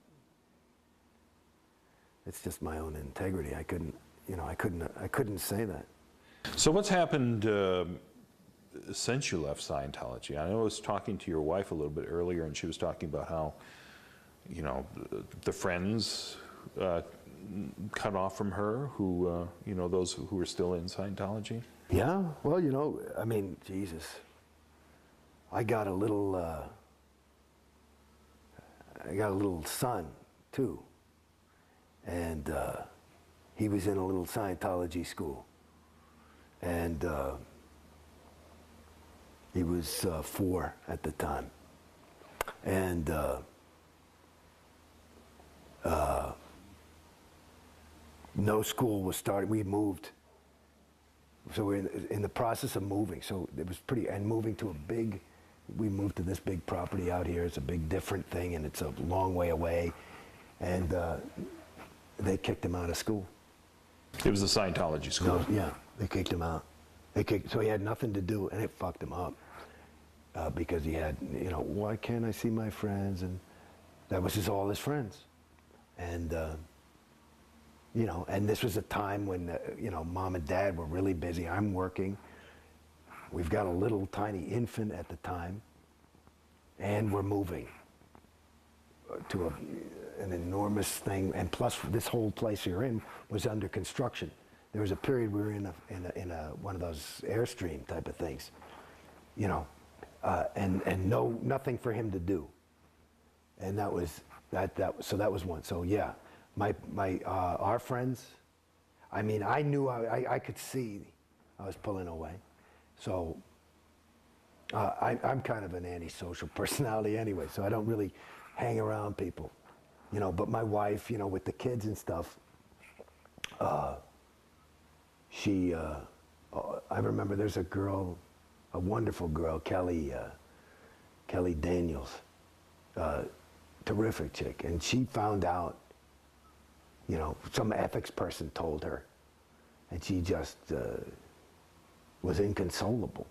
It's just my own integrity. I couldn't, you know, I couldn't say that. So what's happened since you left Scientology? I know I was talking to your wife a little bit earlier, and she was talking about how, you know, the friends cut off from her who, you know, those who were still in Scientology? Yeah, well, you know, I mean, Jesus. I got a little son, too. And he was in a little Scientology school. And he was 4 at the time. And no school was started. We moved. So we're in the process of moving. So it was pretty, and moving to we moved to this big property out here. It's a big different thing, and it's a long way away. And they kicked him out of school. It was a Scientology school? No, yeah, they kicked him out. So he had nothing to do, and it fucked him up. Because he had, you know, why can't I see my friends? And that was all his friends. And, you know, and this was a time when, you know, mom and dad were really busy. I'm working. We've got a little tiny infant at the time. And we're moving to an enormous thing. And plus, this whole place you're in was under construction. There was a period we were in one of those Airstream type of things, you know, and nothing for him to do. And that was so that was one. So yeah. Our friends, I mean, I knew I could see I was pulling away. So I'm kind of an antisocial personality anyway, so I don't really hang around people, you know. But my wife, you know, with the kids and stuff, she, I remember there's a girl, a wonderful girl, Kelly Daniels, terrific chick, and she found out. You know, some ethics person told her, and she just was inconsolable.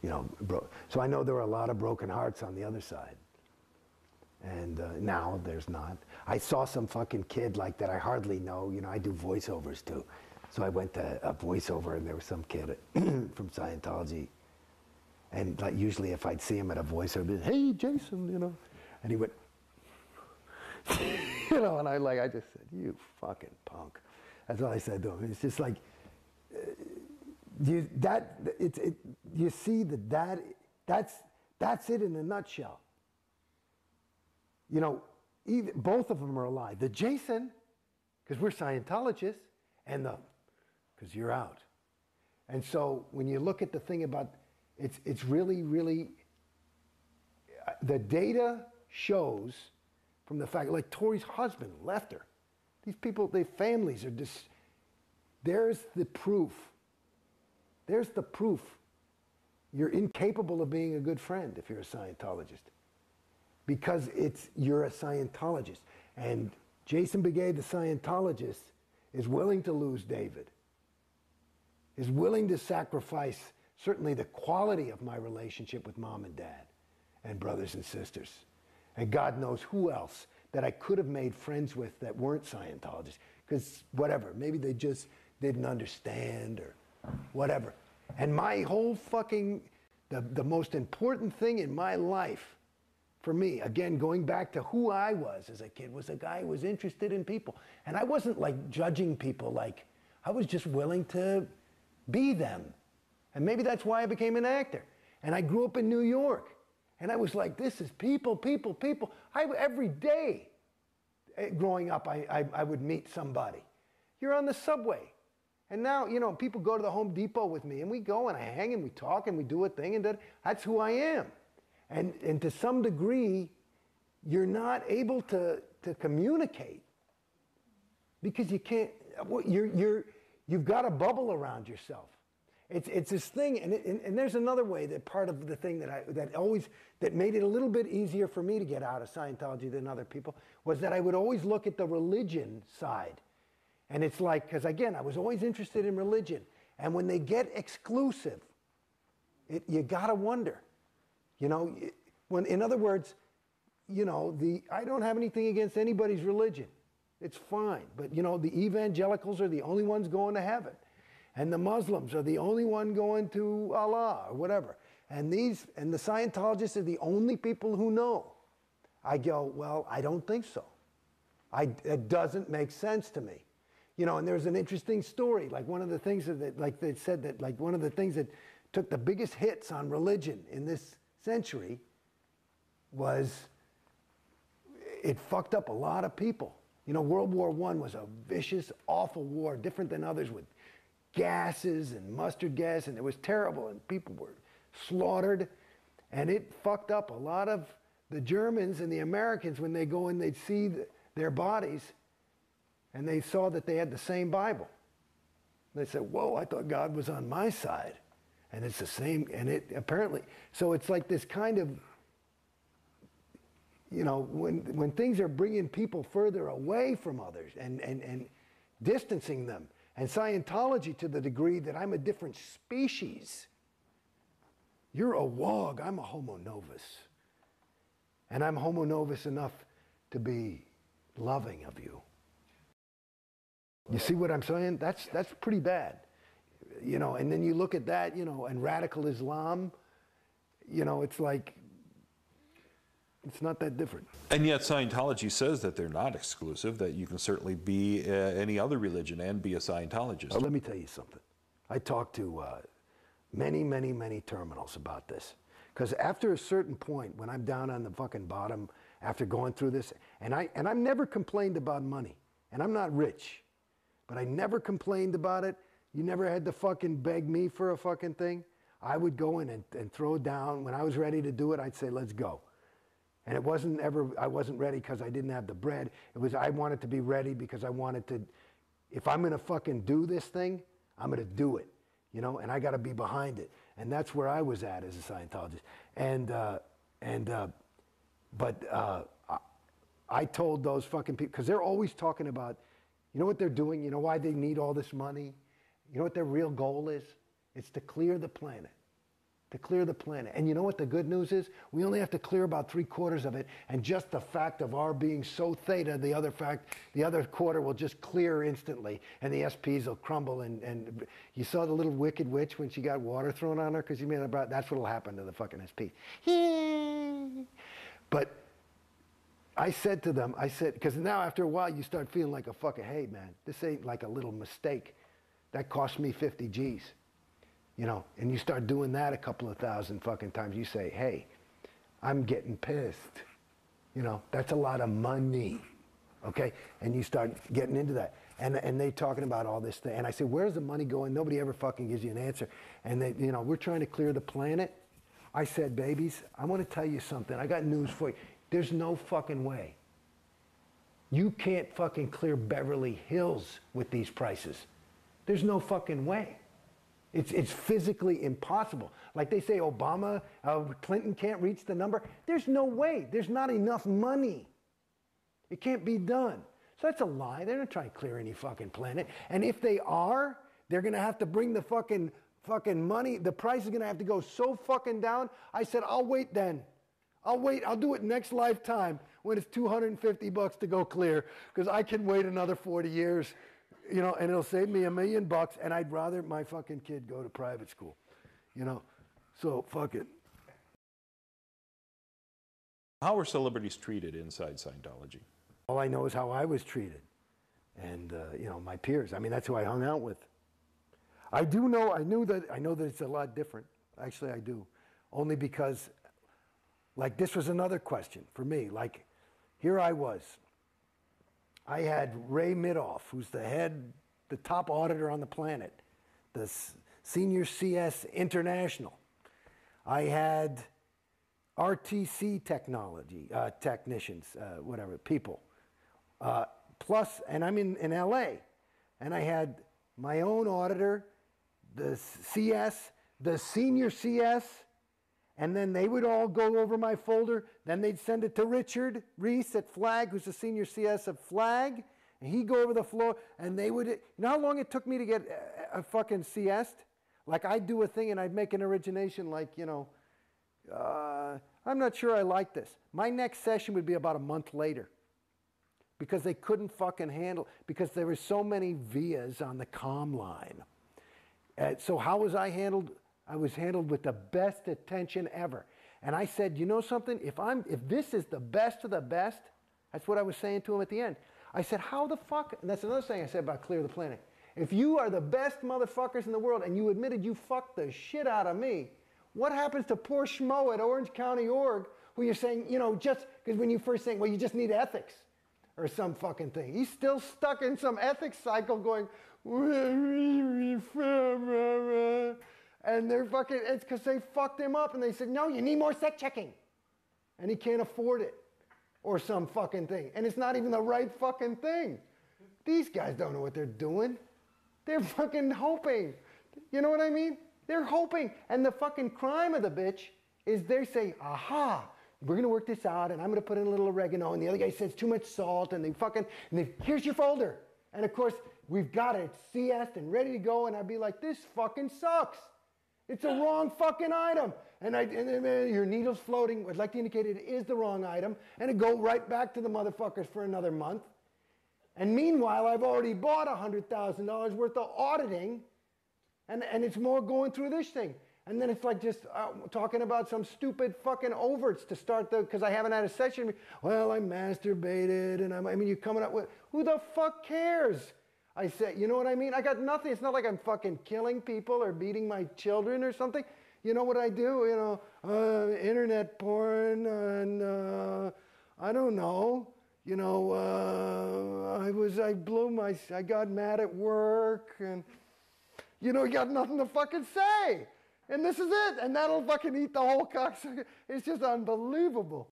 You know, so I know there were a lot of broken hearts on the other side. And now there's not. I saw some fucking kid like that I hardly know. You know, I do voiceovers too. So I went to a voiceover, and there was some kid from Scientology. And like usually if I'd see him at a voiceover, I'd be, hey, Jason, you know. And he went, you know, and I just said, you fucking punk. That's all I said to him. It's just like, you see that's it in a nutshell. You know, both of them are alive. The Jason, because we're Scientologists, and because you're out. And so when you look at the thing about, it's really, really, the data shows from the fact, like Tori's husband left her. These people, their families are just, there's the proof. There's the proof. You're incapable of being a good friend if you're a Scientologist. Because you're a Scientologist. And Jason Beghe, the Scientologist, is willing to lose David, is willing to sacrifice certainly the quality of my relationship with mom and dad and brothers and sisters. And God knows who else that I could have made friends with that weren't Scientologists. Because whatever, maybe they just didn't understand or whatever. And my whole fucking, the most important thing in my life, for me, again, going back to who I was as a kid, was a guy who was interested in people. And I wasn't like judging people, like, I was just willing to be them. And maybe that's why I became an actor. And I grew up in New York. And I was like, this is people, people, people. Every day growing up, I would meet somebody. You're on the subway. And now, you know, people go to the Home Depot with me, and we go and I hang and we talk and we do a thing, and that's who I am. And to some degree, you're not able to communicate because you can't, you've got a bubble around yourself. It's this thing, and there's another way that part of the thing that made it a little bit easier for me to get out of Scientology than other people was that I would always look at the religion side. And it's like, because again, I was always interested in religion. And when they get exclusive, you gotta wonder, you know, in other words, you know, I don't have anything against anybody's religion. It's fine. But, you know, the evangelicals are the only ones going to heaven. And the Muslims are the only one going to Allah or whatever. And the Scientologists are the only people who know. I go, well, I don't think so. It doesn't make sense to me. You know, and there's an interesting story. Like one of the things that, like they said that, like one of the things that took the biggest hits on religion in this century was it fucked up a lot of people. You know, World War I was a vicious, awful war, different than others with gases and mustard gas, and it was terrible, and people were slaughtered, and it fucked up a lot of the Germans and the Americans when they go and they'd see their bodies, and they saw that they had the same Bible. They said, whoa, I thought God was on my side. And it's the same, and it apparently, so it's like this kind of, you know, when things are bringing people further away from others and distancing them, and Scientology to the degree that I'm a different species. You're a wog, I'm a homo novus. And I'm homo novus enough to be loving of you. You see what I'm saying? That's pretty bad. You know, and then you look at that, you know, and radical Islam, you know, it's like, it's not that different. And yet Scientology says that they're not exclusive, that you can certainly be any other religion and be a Scientologist. Well, let me tell you something. I talked to many, many, many terminals about this. Because after a certain point, when I'm down on the fucking bottom, after going through this, and I've never complained about money, and I'm not rich, but I never complained about it. You never had to fucking beg me for a fucking thing. I would go in and throw down. When I was ready to do it, I'd say, let's go. And it wasn't ever, I wasn't ready because I didn't have the bread. It was, I wanted to be ready because I wanted to, if I'm gonna fucking do this thing, I'm gonna do it, you know, and I gotta be behind it. And that's where I was at as a Scientologist. I told those fucking people, because they're always talking about, you know what they're doing? You know why they need all this money? You know what their real goal is? It's to clear the planet. To clear the planet. And you know what the good news is? We only have to clear about 3/4 of it, and just the fact of our being so theta, the other quarter will just clear instantly, and the SPs will crumble. And you saw the little wicked witch when she got water thrown on her because you made about, that's what'll happen to the fucking SP. But I said to them, because now after a while you start feeling like a fucking, hey man, this ain't like a little mistake. That cost me 50 G's. You know, and you start doing that a couple of thousand fucking times. You say, hey, I'm getting pissed. You know, that's a lot of money, okay? And you start getting into that. And they talking about all this thing. And I say, where's the money going? Nobody ever fucking gives you an answer. And they, you know, we're trying to clear the planet. I said, babies, I want to tell you something. I got news for you. There's no fucking way. You can't fucking clear Beverly Hills with these prices. There's no fucking way. It's physically impossible. Like they say, Obama, Clinton can't reach the number. There's no way. There's not enough money. It can't be done. So that's a lie. They're not trying to clear any fucking planet. And if they are, they're going to have to bring the fucking money. The price is going to have to go so fucking down. I said, I'll wait then. I'll wait. I'll do it next lifetime when it's $250 to go clear, because I can wait another 40 years, you know, and it'll save me $1 million, and I'd rather my fucking kid go to private school, you know. So fuck it. How are celebrities treated inside Scientology? All I know is how I was treated, and you know, my peers. I mean, that's who I hung out with. I know that it's a lot different. Actually, I do, only because, like, this was another question for me. Like, here I was. I had Ray Midoff, who's the top auditor on the planet, the senior CS International. I had RTC technicians, whatever, people. Plus, and I'm in LA, and I had my own auditor, the CS, the senior CS, and then they would all go over my folder. Then they'd send it to Richard Reese at Flag, who's the senior CS of Flag, and he'd go over the floor, and they would, you know how long it took me to get a fucking CS'd? Like, I'd do a thing and I'd make an origination like, you know, I'm not sure I like this. My next session would be about a month later, because they couldn't fucking handle, because there were so many vias on the comm line. So how was I handled? I was handled with the best attention ever. And I said, you know something? If this is the best of the best, that's what I was saying to him at the end. I said, how the fuck, and that's another thing I said about Clear the Planet. If you are the best motherfuckers in the world and you admitted you fucked the shit out of me, what happens to poor schmo at Orange County Org, who you're saying, you know, just, because when you first saying, well, you just need ethics or some fucking thing. He's still stuck in some ethics cycle going, and they're fucking, it's because they fucked him up and they said, no, you need more set checking. And he can't afford it or some fucking thing. And it's not even the right fucking thing. These guys don't know what they're doing. They're fucking hoping. You know what I mean? They're hoping. And the fucking crime of the bitch is they say, aha, we're going to work this out and I'm going to put in a little oregano. And the other guy says too much salt and here's your folder. And of course, we've got it CS'd and ready to go. And I'd be like, this fucking sucks. It's a wrong fucking item. And your needle's floating. I'd like to indicate it is the wrong item. And it go right back to the motherfuckers for another month. And meanwhile, I've already bought $100,000 worth of auditing. And it's more going through this thing. And then it's like just talking about some stupid fucking overts to start because I haven't had a session. Well, I masturbated and I mean, you're coming up with, who the fuck cares? I said, you know what I mean? I got nothing. It's not like I'm fucking killing people or beating my children or something. You know what I do? You know, internet porn and I don't know. You know, I got mad at work and, you know, you got nothing to fucking say. And this is it. And that'll fucking eat the whole cocksucker. It's just unbelievable.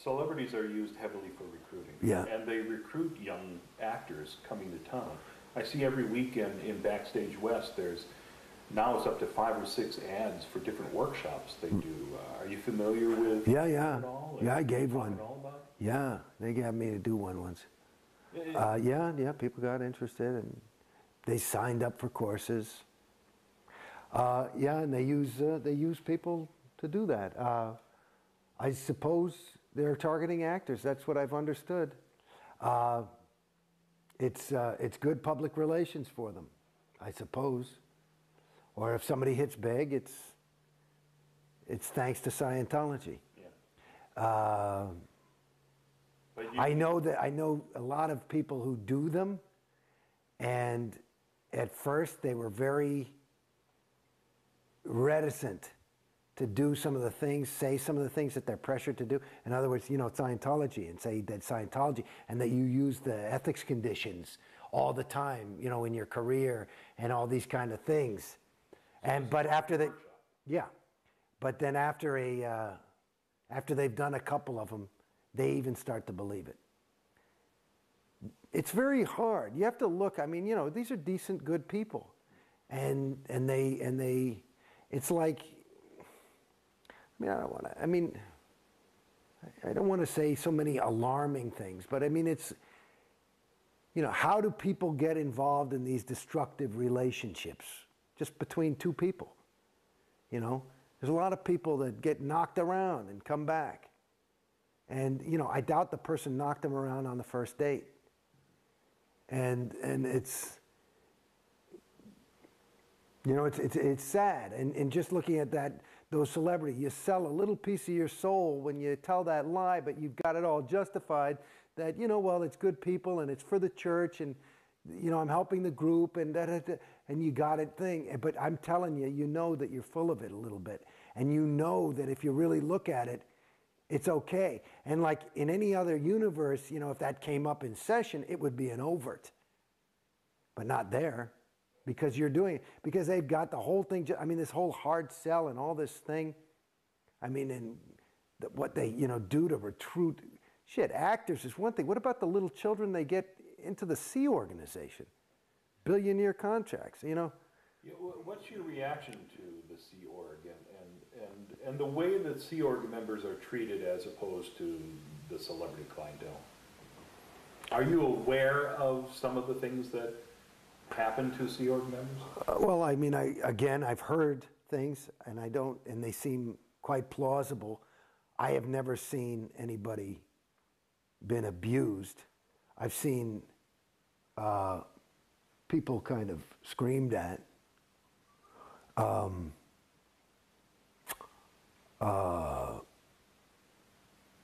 Celebrities are used heavily for recruiting. Yeah. And they recruit young actors coming to town. I see every weekend in Backstage West, now it's up to 5 or 6 ads for different workshops they do. Are you familiar with yeah. at all? Yeah, I gave one. All about it? Yeah, they got me to do one once. Yeah, people got interested and they signed up for courses. Yeah, and they use people to do that. I suppose they're targeting actors. That's what I've understood. It's good public relations for them, I suppose. Or if somebody hits big, it's thanks to Scientology. Yeah. I know a lot of people who do them, and at first they were very reticent to do some of the things, say some of the things that they're pressured to do. In other words, you know, Scientology, and say that Scientology, and that you use the ethics conditions all the time, you know, in your career and all these kind of things. But after they, yeah, but then after they've done a couple of them, they even start to believe it. It's very hard. You have to look. I mean, you know, these are decent, good people, and they. It's like. I mean, I don't want to say so many alarming things, but I mean, it's you know, how do people get involved in these destructive relationships just between two people? You know, there's a lot of people that get knocked around and come back. And, you know, I doubt the person knocked them around on the first date. And it's, you know, it's sad. And just looking at that, those celebrities, you sell a little piece of your soul when you tell that lie, but you've got it all justified that, you know, well, it's good people and it's for the church and, you know, I'm helping the group and and you got it thing. But I'm telling you, you know that you're full of it a little bit. And you know that if you really look at it, it's okay. And like in any other universe, you know, if that came up in session, it would be an overt. But not there. Because you're doing it. Because they've got the whole thing. I mean, this whole hard sell and all this thing. I mean, and what they, you know, do to recruit. Shit, actors is one thing. What about the little children they get into the Sea Organization? Billionaire contracts, you know? Yeah, what's your reaction to the Sea Org and the way that Sea Org members are treated as opposed to the celebrity clientele? Are you aware of some of the things that happen to Sea Org members? Well, I mean, I've heard things, and and they seem quite plausible. I have never seen anybody been abused. I've seen people kind of screamed at.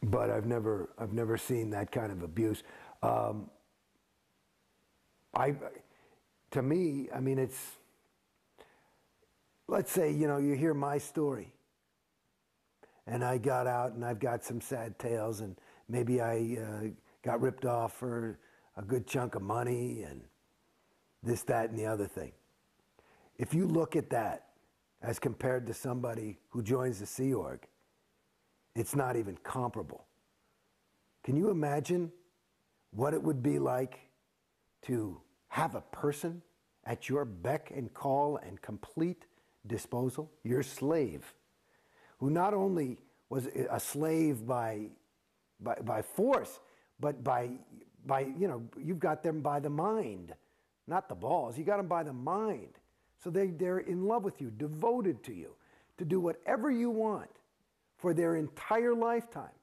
But I've never seen that kind of abuse. To me, I mean, it's, let's say, you know, you hear my story, and I got out and I've got some sad tales, and maybe I got ripped off for a good chunk of money and this, that, and the other thing. If you look at that as compared to somebody who joins the Sea Org, it's not even comparable. Can you imagine what it would be like to have a person at your beck and call and complete disposal, your slave, who not only was a slave by force, but by you know, you've got them by the mind, not the balls. You got them by the mind. So they're in love with you, devoted to you, to do whatever you want for their entire lifetime.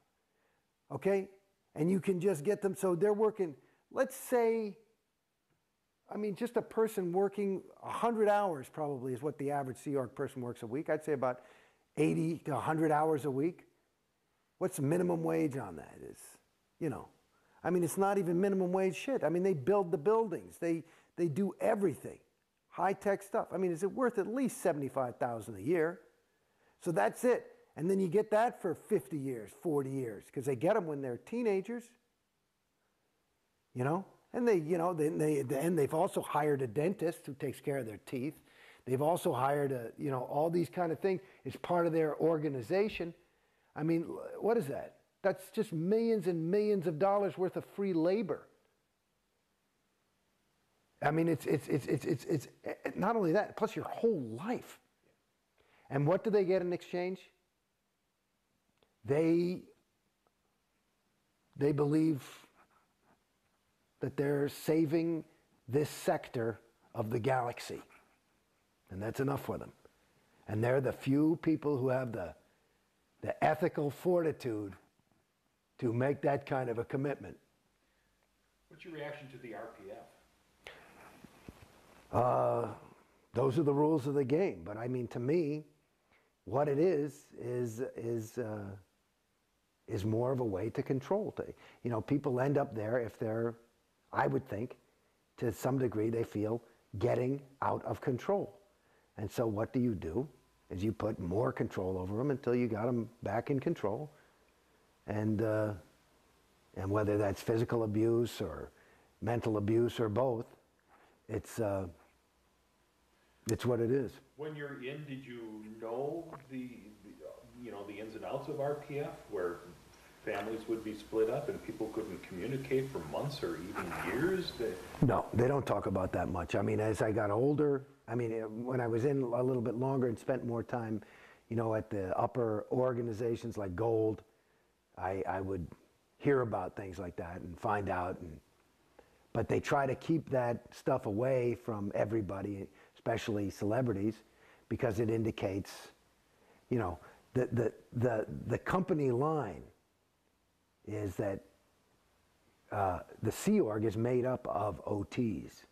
Okay? And you can just get them, so they're working, let's say, I mean, just a person working 100 hours probably is what the average Sea Org person works a week. I'd say about 80 to 100 hours a week. What's the minimum wage on that? Is, you know, I mean, it's not even minimum wage shit. I mean, they build the buildings. They do everything. High-tech stuff. I mean, is it worth at least $75,000 a year? So that's it. And then you get that for 50 years, 40 years, because they get them when they're teenagers, you know? And they've also hired a dentist who takes care of their teeth. They've also hired all these kind of things. It's part of their organization. I mean, what is that? That's just millions and millions of dollars worth of free labor. I mean, it's not only that, plus your whole life. And what do they get in exchange? They believe that they're saving this sector of the galaxy. And that's enough for them. And they're the few people who have the ethical fortitude to make that kind of a commitment. What's your reaction to the RPF? Those are the rules of the game. But I mean, to me, what it is more of a way to control. You know, people end up there if they're, I would think, to some degree, they feel getting out of control. And so what do? Is you put more control over them until you got them back in control. And whether that's physical abuse or mental abuse or both, it's what it is. When you're in, did you know the ins and outs of RPF, where families would be split up and people couldn't communicate for months or even years? No, they don't talk about that much. I mean, as I got older, I mean, when I was in a little bit longer and spent more time, you know, at the upper organizations like Gold, I would hear about things like that and find out. But they try to keep that stuff away from everybody, especially celebrities, because it indicates, you know, the company line is that the Sea Org is made up of OTs.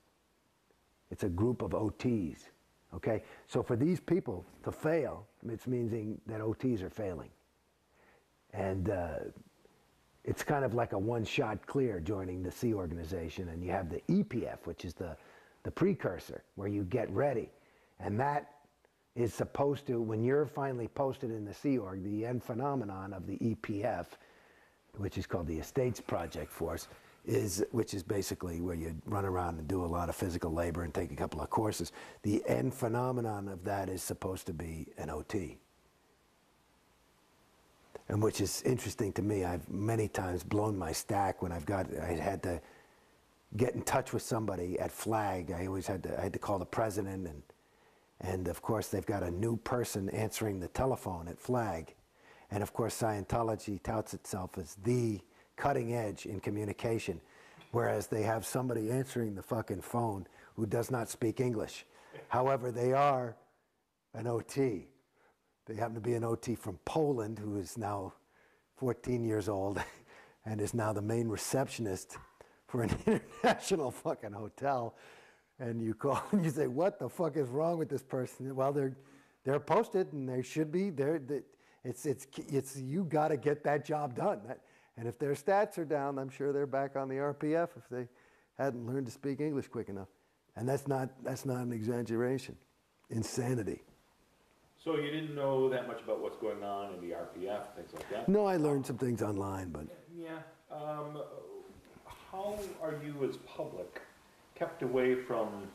It's a group of OTs, okay? So for these people to fail, it's meaning that OTs are failing. And it's kind of like a one-shot clear joining the Sea Organization, and you have the EPF, which is the precursor, where you get ready. And that is supposed to, when you're finally posted in the Sea Org, the end phenomenon of the EPF, which is called the Estates Project Force, which is basically where you run around and do a lot of physical labor and take a couple of courses. The end phenomenon of that is supposed to be an OT. And which is interesting to me. I've many times blown my stack when I had to get in touch with somebody at Flag. I had to call the president, and of course they've got a new person answering the telephone at Flag. And of course Scientology touts itself as the cutting edge in communication, whereas they have somebody answering the fucking phone who does not speak English. However, they are an OT. They happen to be an OT from Poland who is now 14 years old and is now the main receptionist for an international fucking hotel. And you call and you say, what the fuck is wrong with this person? Well, they're posted and they should be. It's you got to get that job done. And if their stats are down, I'm sure they're back on the RPF if they hadn't learned to speak English quick enough. And that's not an exaggeration. Insanity. So you didn't know that much about what's going on in the RPF, things like that? No, I learned some things online, but... Yeah. How are you as public kept away from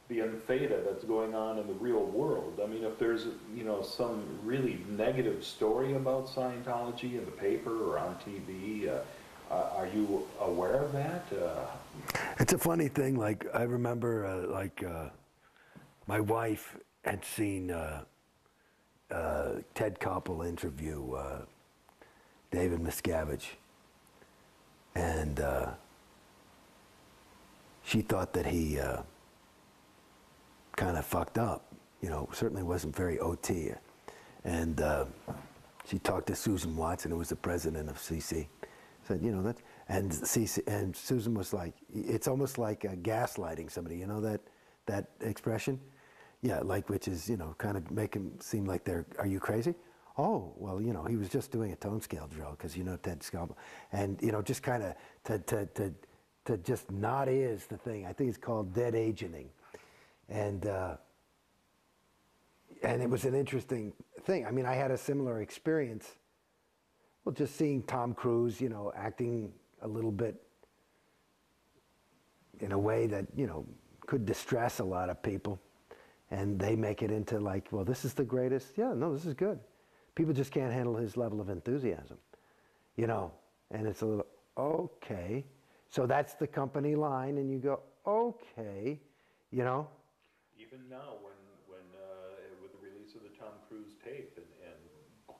the untheta that's going on in the real world? I mean, if there's, some really negative story about Scientology in the paper or on TV, are you aware of that? It's a funny thing. Like, I remember, my wife had seen... Ted Koppel interview David Miscavige, and she thought that he kind of fucked up, certainly wasn't very OT, and she talked to Susan Watson, who was the president of CC, said, that, and CC, and Susan was like, it's almost like gaslighting somebody, that expression? Yeah, which is, kind of make him seem like are you crazy? Oh, well, he was just doing a tone scale drill because, Ted Koppel. And, just kind of to just not is the thing. I think it's called dead agenting. And it was an interesting thing. I mean, I had a similar experience. Well, just seeing Tom Cruise, acting a little bit in a way that, could distress a lot of people. And they make it into well, this is the greatest. Yeah, no, this is good. People just can't handle his level of enthusiasm, and it's a little, okay. So that's the company line, and you go, okay, Even now, when with the release of the Tom Cruise tape and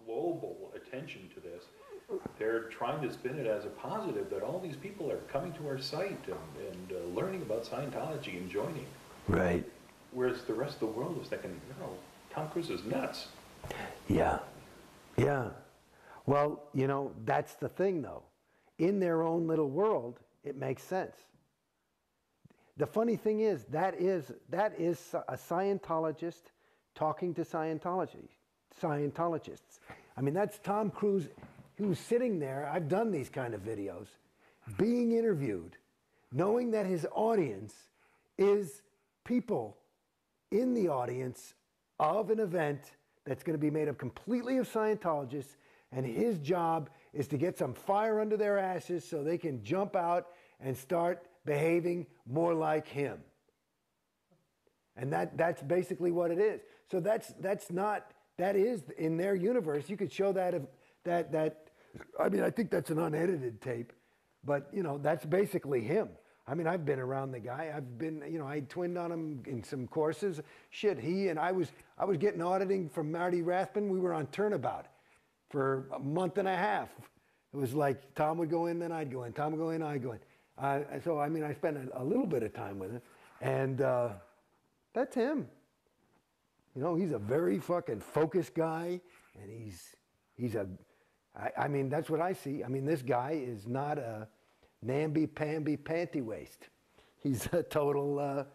global attention to this, they're trying to spin it as a positive that all these people are coming to our site and learning about Scientology and joining. Right. Whereas the rest of the world is thinking, no, Tom Cruise is nuts. Yeah. Yeah. Well, that's the thing, though. In their own little world, it makes sense. The funny thing is that is a Scientologist talking to Scientologists. I mean, that's Tom Cruise, who's sitting there. I've done these kind of videos, being interviewed, knowing that his audience is people in the audience of an event that's going to be made up completely of Scientologists, and his job is to get some fire under their asses so they can jump out and start behaving more like him. And that's basically what it is. So that is in their universe. You could show I mean, I think that's an unedited tape, but that's basically him. I mean, I've been around the guy. I've been, I twinned on him in some courses. Shit, I was getting auditing from Marty Rathbun. We were on Turnabout for a month and a half. It was like Tom would go in, then I'd go in. Tom would go in, I'd go in. So, I mean, I spent a little bit of time with him, and that's him. You know, he's a very fucking focused guy, and I mean, that's what I see. I mean, this guy is not a namby-pamby panty waist. He's a totally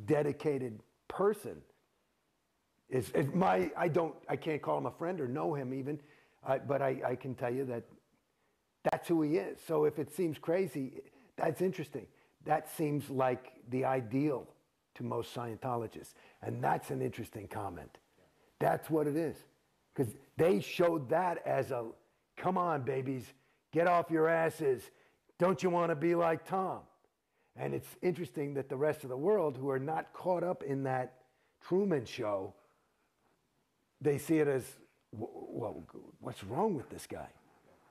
dedicated person. I can't call him a friend or know him even, but I can tell you that that's who he is. So if it seems crazy, that's interesting. That seems like the ideal to most Scientologists. And that's an interesting comment. That's what it is. Because they showed that as a, come on, babies, get off your asses. Don't you want to be like Tom? And it's interesting that the rest of the world, who are not caught up in that Truman Show, they see it as, well, what's wrong with this guy?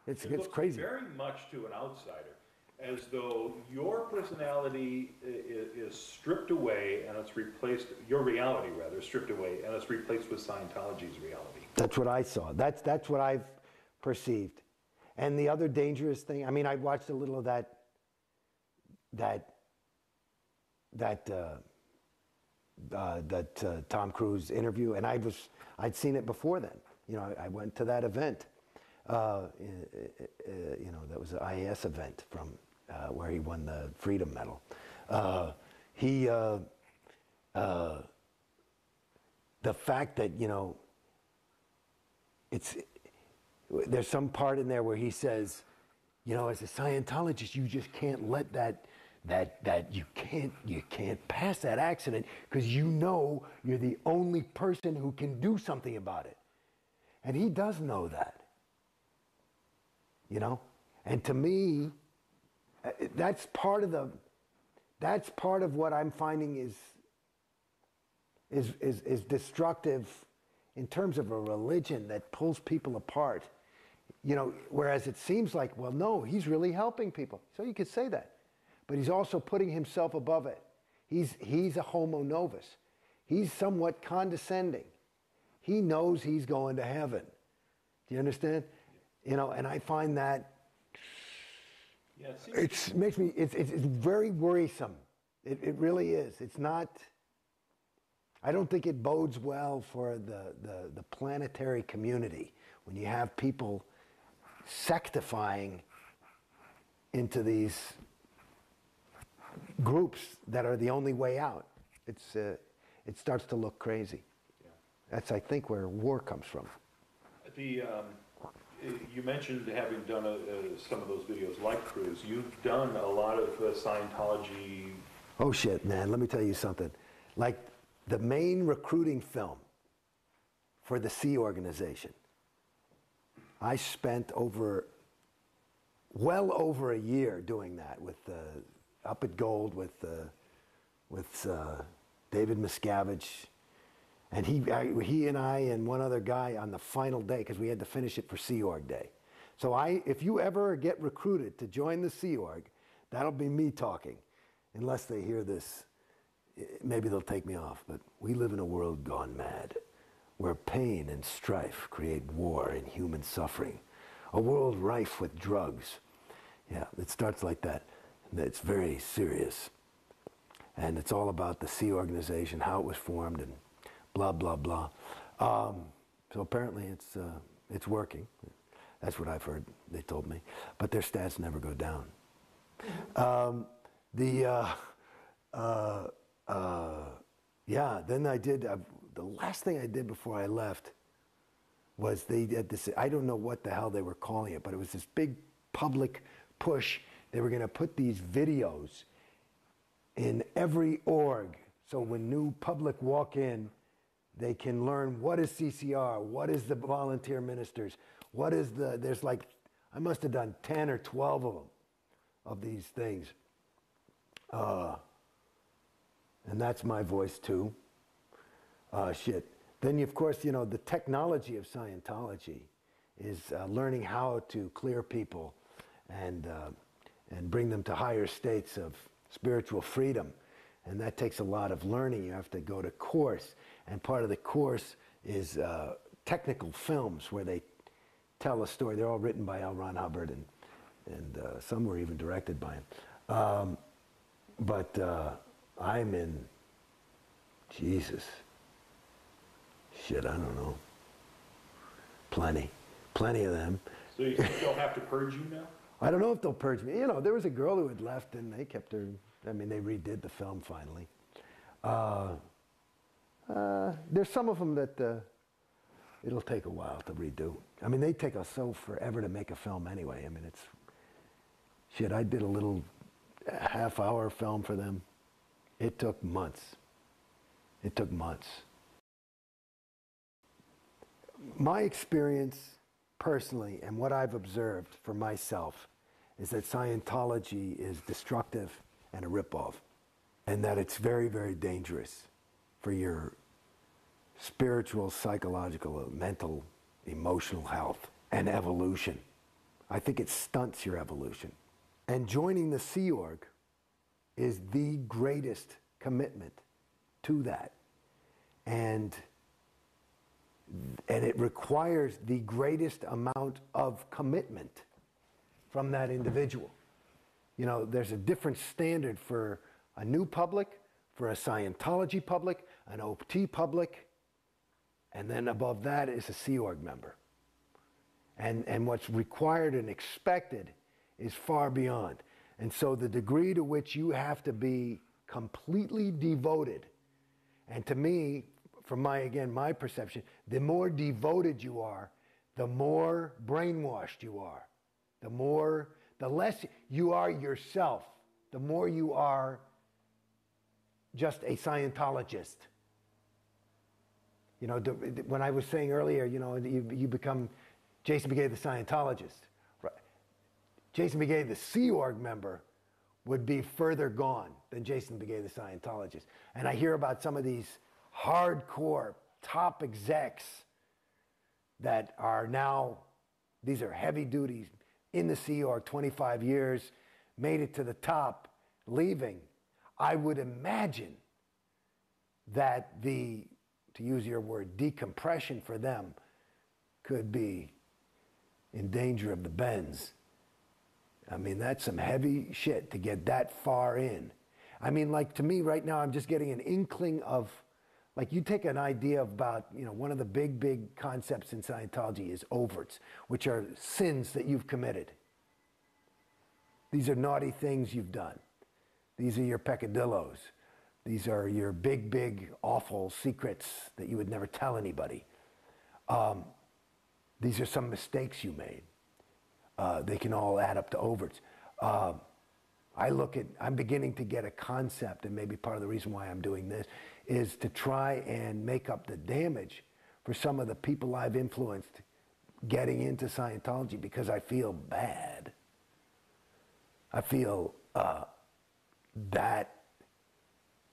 It's crazy. Very much to an outsider, as though your personality is stripped away and it's replaced, your reality rather, stripped away and it's replaced with Scientology's reality. That's what I saw. That's what I've perceived. And the other dangerous thing, I mean, I watched a little of that Tom Cruise interview, and I'd seen it before then. You know, I went to that event. You know, that was an IAS event from where he won the Freedom Medal. The fact that, you know, there's some part in there where he says, you know, as a Scientologist, you just can't let you can't pass that accident because you know you're the only person who can do something about it. And he does know that. You know? And to me, that's part of what I'm finding is destructive in terms of a religion that pulls people apart. You know, whereas it seems like, well, no, he's really helping people. So you could say that. But he's also putting himself above it. He's a homo novus. He's somewhat condescending. He knows he's going to heaven. Do you understand? You know, and I find that it's very worrisome. It really is. It's not. I don't think it bodes well for the planetary community when you have people sectifying into these groups that are the only way out. It starts to look crazy. Yeah. That's, I think, where war comes from. You mentioned having done some of those videos like Cruise. You've done a lot of Scientology. Oh shit, man! Let me tell you something. Like the main recruiting film for the Sea Organization, I spent well over a year doing that with Up at Gold with David Miscavige. And he and I and one other guy on the final day, because we had to finish it for Sea Org Day. So if you ever get recruited to join the Sea Org, that'll be me talking. Unless they hear this, maybe they'll take me off. But we live in a world gone mad, where pain and strife create war and human suffering. A world rife with drugs. Yeah, it starts like that. It's very serious. And it's all about the Sea Organization, how it was formed, and blah, blah, blah. So apparently it's working. That's what I've heard, they told me. But their stats never go down. Then I did, the last thing I did before I left was they had this, I don't know what the hell they were calling it, but it was this big public push. They were going to put these videos in every org. So when new public walk in, they can learn what is CCR, what is the volunteer ministers, there's like, I must have done 10 or 12 of them, of these things. And that's my voice too. Then, of course, the technology of Scientology is learning how to clear people and bring them to higher states of spiritual freedom. And that takes a lot of learning. You have to go to course. And part of the course is technical films where they tell a story. They're all written by L. Ron Hubbard. And and some were even directed by him. But I'm in, Jesus, shit, I don't know, plenty of them. So you think they'll have to purge you now? I don't know if they'll purge me. You know, there was a girl who had left, and they kept her. I mean, they redid the film finally. There's some of them that it'll take a while to redo. I mean, they take us so forever to make a film anyway. I mean, it's shit. I did a little half-hour film for them. It took months. It took months. My experience personally, and what I've observed for myself, is that Scientology is destructive and a ripoff, and that it's very, very dangerous for your spiritual, psychological, mental, emotional health and evolution. I think it stunts your evolution. And joining the Sea Org is the greatest commitment to that. And it requires the greatest amount of commitment from that individual. You know, there's a different standard for a new public, for a Scientology public, an OT public, and then above that is a Sea Org member. And what's required and expected is far beyond. And so the degree to which you have to be completely devoted, and to me, from my perception, the more devoted you are, the more brainwashed you are. The less you are yourself, the more you are just a Scientologist. You know, when I was saying earlier, you know, you become Jason Beghe the Scientologist. Right. Jason Beghe the Sea Org member would be further gone than Jason Beghe the Scientologist. And I hear about some of these hardcore top execs that are now, these are heavy duties in the Sea Org, 25 years, made it to the top, leaving. I would imagine that the, to use your word, decompression for them could be in danger of the bends. I mean, that's some heavy shit to get that far in. I mean, like, to me right now, I'm just getting an inkling of, like, you take an idea about, you know, one of the big concepts in Scientology is overts, which are sins that you've committed. These are naughty things you've done. These are your peccadillos. These are your big, awful secrets that you would never tell anybody. These are some mistakes you made. They can all add up to overts. I'm beginning to get a concept, and maybe part of the reason why I'm doing this is to try and make up the damage for some of the people I've influenced getting into Scientology, because I feel bad. I feel that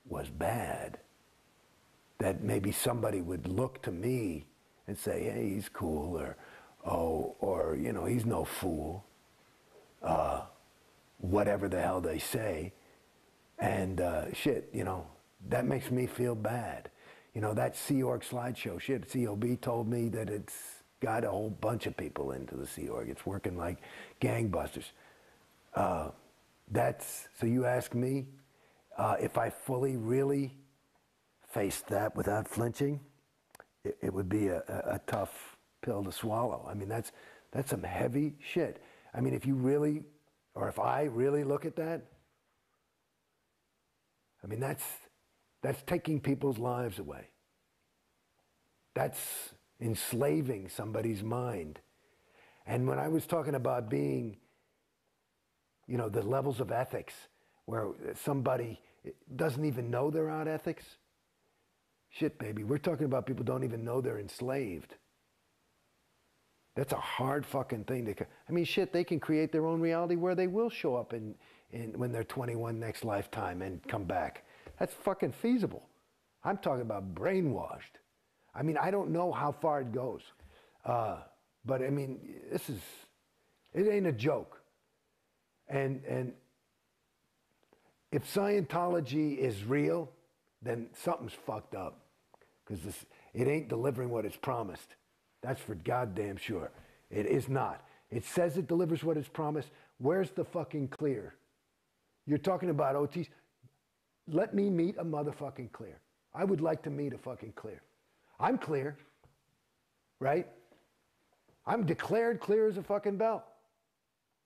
was bad. That maybe somebody would look to me and say, hey, he's cool, or you know, he's no fool. Whatever the hell they say. And shit, you know, that makes me feel bad. You know, that Sea Org slideshow, shit, COB told me that it's got a whole bunch of people into the Sea Org. It's working like gangbusters. So you ask me if I fully, really faced that without flinching, it would be a tough pill to swallow. I mean, that's some heavy shit. I mean, if you really, or if I really look at that, I mean, that's taking people's lives away. That's enslaving somebody's mind. And when I was talking about being, you know, the levels of ethics, where somebody doesn't even know they're out ethics, shit, baby, we're talking about people don't even know they're enslaved. That's a hard fucking thing to, I mean, shit, they can create their own reality where they will show up when they're 21 next lifetime and come back. That's fucking feasible. I'm talking about brainwashed. I mean, I don't know how far it goes. But I mean, it ain't a joke. And if Scientology is real, then something's fucked up. Because it ain't delivering what it's promised. That's for goddamn sure. It is not. It says it delivers what it's promised. Where's the fucking clear? You're talking about OTs. Let me meet a motherfucking clear. I would like to meet a fucking clear. I'm clear, right? I'm declared clear as a fucking bell.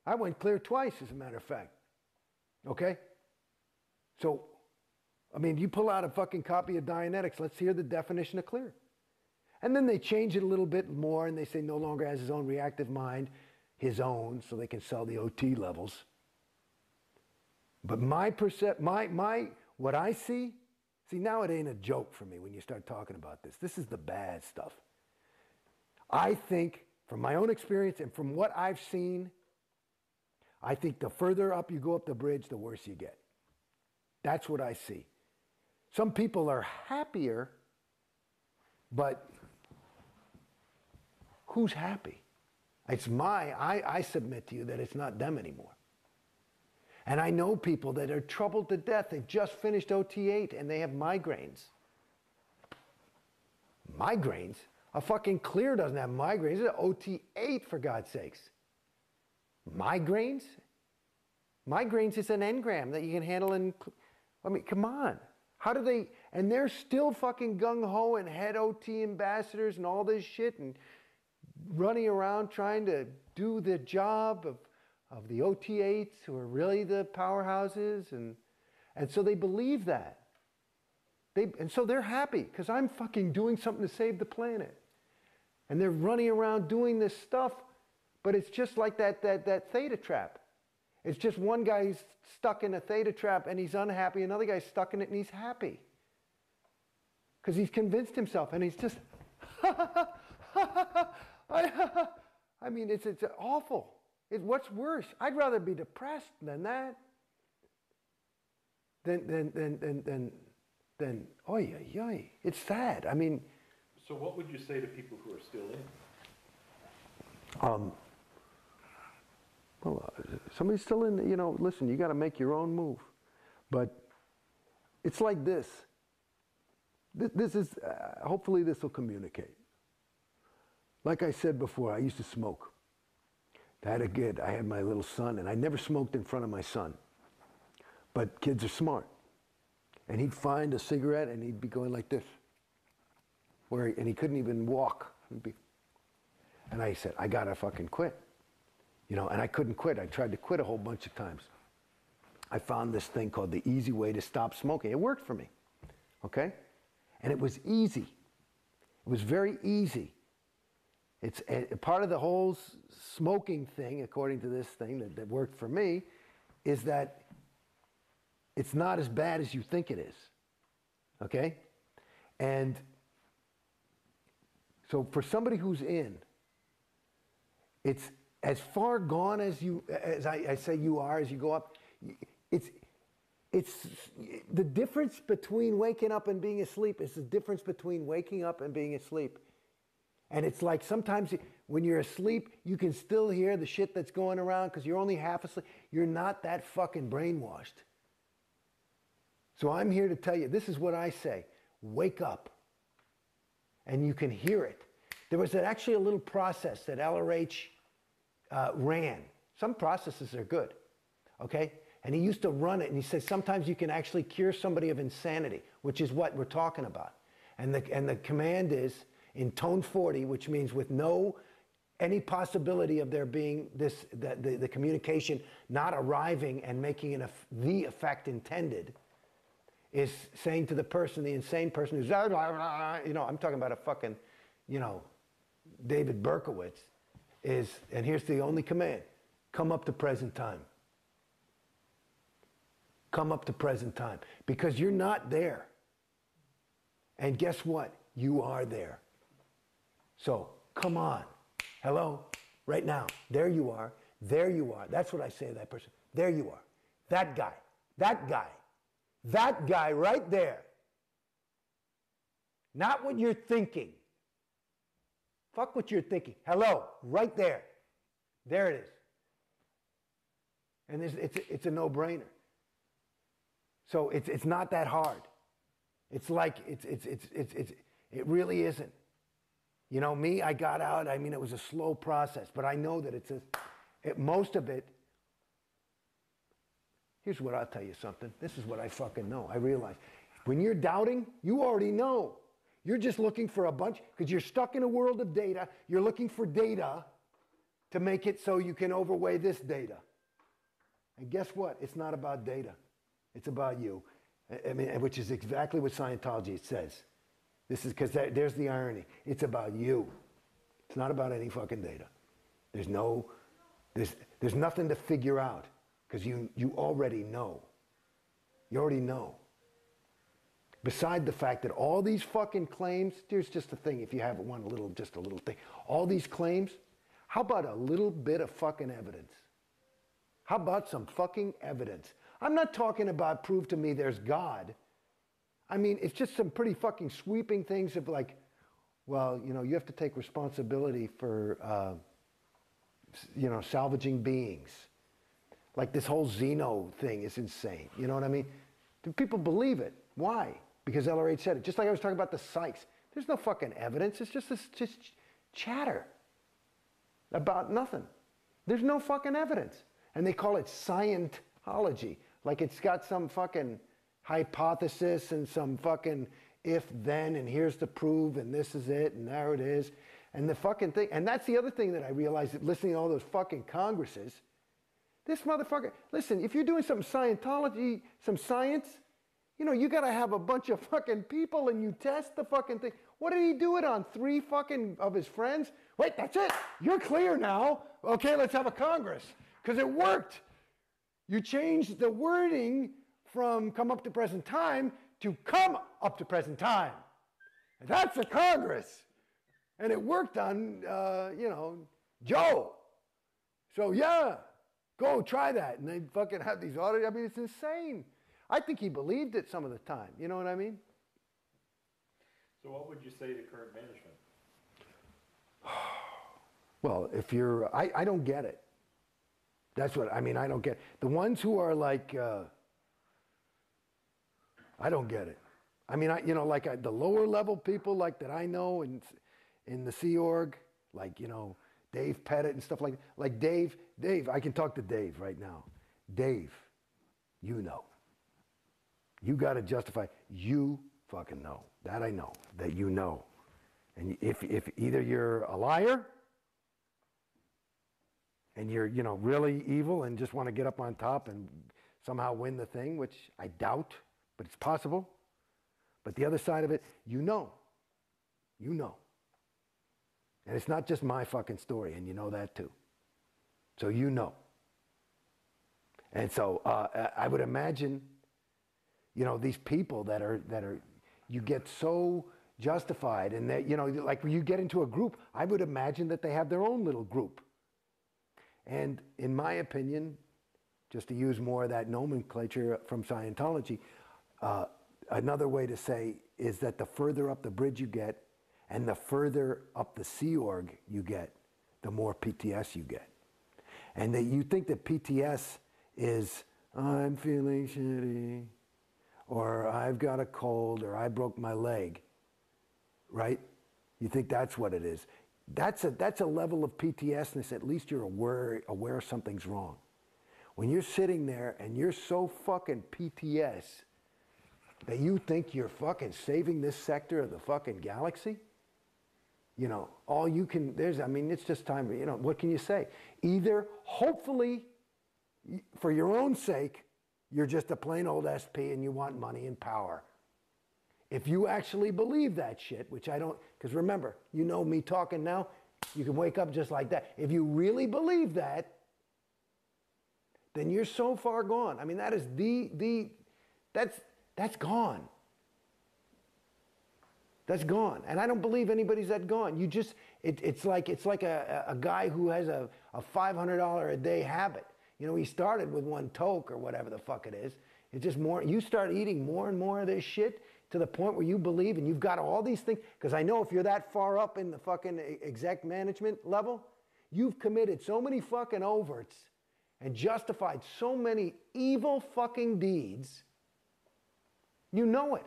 I went clear twice, as a matter of fact. Okay? So, I mean, you pull out a fucking copy of Dianetics, let's hear the definition of clear. And then they change it a little bit more, and they say no longer has his own reactive mind, his own, so they can sell the OT levels. But what I see now it ain't a joke for me when you start talking about this. This is the bad stuff. I think, from my own experience and from what I've seen, I think the further up you go up the bridge, the worse you get. That's what I see. Some people are happier, but who's happy? I submit to you that it's not them anymore. And I know people that are troubled to death. They just finished OT8 and they have migraines. Migraines? A fucking clear doesn't have migraines. It's an OT8, for God's sakes. Migraines? Migraines is an engram that you can handle in... I mean, come on. How do they... And they're still fucking gung-ho and head OT ambassadors and all this shit and running around trying to do the job of the OT8s who are really the powerhouses. And so they believe that. And so they're happy because I'm fucking doing something to save the planet. And they're running around doing this stuff, but it's just like that theta trap. It's just one guy's stuck in a theta trap and he's unhappy, another guy's stuck in it and he's happy. Because he's convinced himself and he's just, I mean, it's awful. What's worse? I'd rather be depressed than that. Than oy, oy, oy. It's sad. I mean. So what would you say to people who are still in? Well, somebody's still in, listen, you got to make your own move. But it's like this. This is, hopefully this will communicate. Like I said before, I used to smoke. I had my little son, and I never smoked in front of my son. But kids are smart. And he'd find a cigarette, and he'd be going like this. And he couldn't even walk. And I said, I got to fucking quit. And I couldn't quit. I tried to quit a whole bunch of times. I found this thing called the easy way to stop smoking. It worked for me, okay? And it was easy. It was very easy. It's part of the whole smoking thing, according to this thing that worked for me, is that it's not as bad as you think it is, okay? And so for somebody who's in, it's as far gone as I say you are as you go up. It's the difference between waking up and being asleep is the difference between waking up and being asleep. And it's like sometimes when you're asleep, you can still hear the shit that's going around because you're only half asleep. You're not that fucking brainwashed. So I'm here to tell you, this is what I say. Wake up. And you can hear it. There was actually a little process that LRH ran. Some processes are good, okay? And he used to run it, and he says sometimes you can actually cure somebody of insanity, which is what we're talking about. And the command is in tone 40, which means with any possibility of there being the communication not arriving and making the effect intended, is saying to the person, the insane person who's, I'm talking about a fucking, David Berkowitz, and here's the only command, come up to present time. Come up to present time. Because you're not there. And guess what? You are there. So, come on. Hello? Right now. There you are. There you are. That's what I say to that person. There you are. That guy. That guy. That guy right there. Not what you're thinking. Fuck what you're thinking. Hello, right there. There it is. And it's a no-brainer. So it's not that hard. It's like it really isn't. You know, me, I got out. I mean, it was a slow process, but I know that most of it. Here's what I'll tell you something. This is what I fucking know. I realize when you're doubting, you already know. You're just looking for a bunch, because you're stuck in a world of data. You're looking for data to make it so you can overweigh this data. And guess what? It's not about data. It's about you. I mean, which is exactly what Scientology says. This is because there's the irony. It's about you. It's not about any fucking data. There's nothing to figure out because you already know. You already know. Beside the fact that all these fucking claims, here's just a thing if you have just a little thing. All these claims, how about a little bit of fucking evidence? How about some fucking evidence? I'm not talking about prove to me there's God. I mean, it's just some pretty fucking sweeping things of like, well, you know, you have to take responsibility for, you know, salvaging beings. Like this whole Xeno thing is insane. You know what I mean? Do people believe it? Why? Because LRH said it. Just like I was talking about the psychs. There's no fucking evidence. It's just chatter about nothing. There's no fucking evidence. And they call it Scientology. Like it's got some fucking hypothesis and some fucking if then and here's the proof and this is it and there it is. And the fucking thing. And that's the other thing that I realized that listening to all those fucking congresses. This motherfucker, listen, if you're doing some Scientology, some science, you know, you got to have a bunch of fucking people and you test the fucking thing. What did he do it on? 3 fucking of his friends? Wait, that's it. You're clear now. Okay, let's have a Congress. Because it worked. You changed the wording from come up to present time to come up to present time. And that's a Congress. And it worked on, you know, Joe. So, yeah, go try that. And they fucking have these audits. I mean, it's insane. I think he believed it some of the time. You know what I mean? So what would you say to current management? Well, if you're, I don't get it. That's what, I mean, I don't get it. The ones who are like, I don't get it. I mean, you know, like the lower level people like that I know in the Sea Org, like, you know, Dave Pettit and stuff like Dave, I can talk to Dave right now. Dave, you know. You got to justify, you fucking know. That I know, that you know. And if either you're a liar and you're, you know, really evil and just want to get up on top and somehow win the thing, which I doubt, but it's possible. But the other side of it, you know. You know. And it's not just my fucking story, and you know that too. So you know. And so I would imagine, you know, these people that are, you get so justified and that, you know, like when you get into a group, I would imagine that they have their own little group. And in my opinion, just to use more of that nomenclature from Scientology, another way to say is that the further up the bridge you get and the further up the Sea Org you get, the more PTS you get. And that you think that PTS is, I'm feeling shitty, or I've got a cold, or I broke my leg, right? You think that's what it is. That's a level of PTSness, at least you're aware something's wrong. When you're sitting there and you're so fucking PTS that you think you're fucking saving this sector of the fucking galaxy, you know, all you can, I mean, it's just time, you know, what can you say? Either, hopefully, for your own sake, you're just a plain old SP and you want money and power. If you actually believe that shit, which I don't, because remember, you know me talking now, you can wake up just like that. If you really believe that, then you're so far gone. I mean, that is that's gone. That's gone. And I don't believe anybody's that gone. You just, it's like a guy who has a $500 a day habit. You know, he started with 1 toke or whatever the fuck it is. It's just more, you start eating more and more of this shit to the point where you believe and you've got all these things. Because I know if you're that far up in the fucking exec management level, you've committed so many fucking overts and justified so many evil fucking deeds. You know it.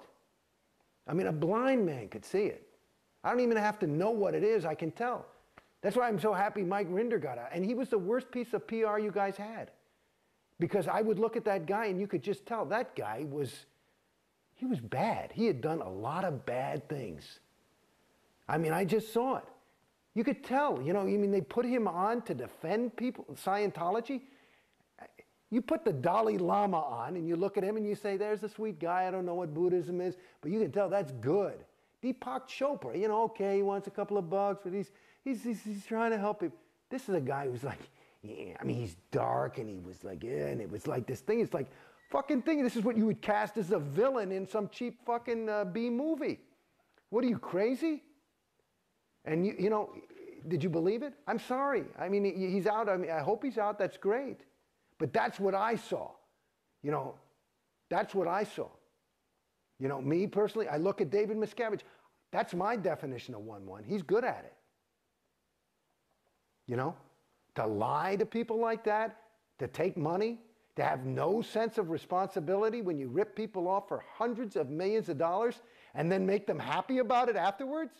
I mean, a blind man could see it. I don't even have to know what it is. I can tell. That's why I'm so happy Mike Rinder got out. And he was the worst piece of PR you guys had. Because I would look at that guy and you could just tell that guy he was bad. He had done a lot of bad things. I mean, I just saw it. You could tell, you know, I mean, they put him on to defend people, Scientology. You put the Dalai Lama on and you look at him and you say, there's a sweet guy, I don't know what Buddhism is, but you can tell that's good. Deepak Chopra, you know, okay, he wants a couple of bucks, but he's trying to help him. This is a guy who's like, yeah, I mean, he's dark and he was like, yeah, and it was like this thing, it's like, fucking thing, this is what you would cast as a villain in some cheap fucking B movie. What are you, crazy? And you know, did you believe it? I'm sorry. I mean, he's out. I mean, I hope he's out. That's great. But that's what I saw. You know, that's what I saw. You know, me personally, I look at David Miscavige. That's my definition of 1-1. He's good at it. You know, to lie to people like that, to take money, to have no sense of responsibility when you rip people off for hundreds of millions of dollars and then make them happy about it afterwards?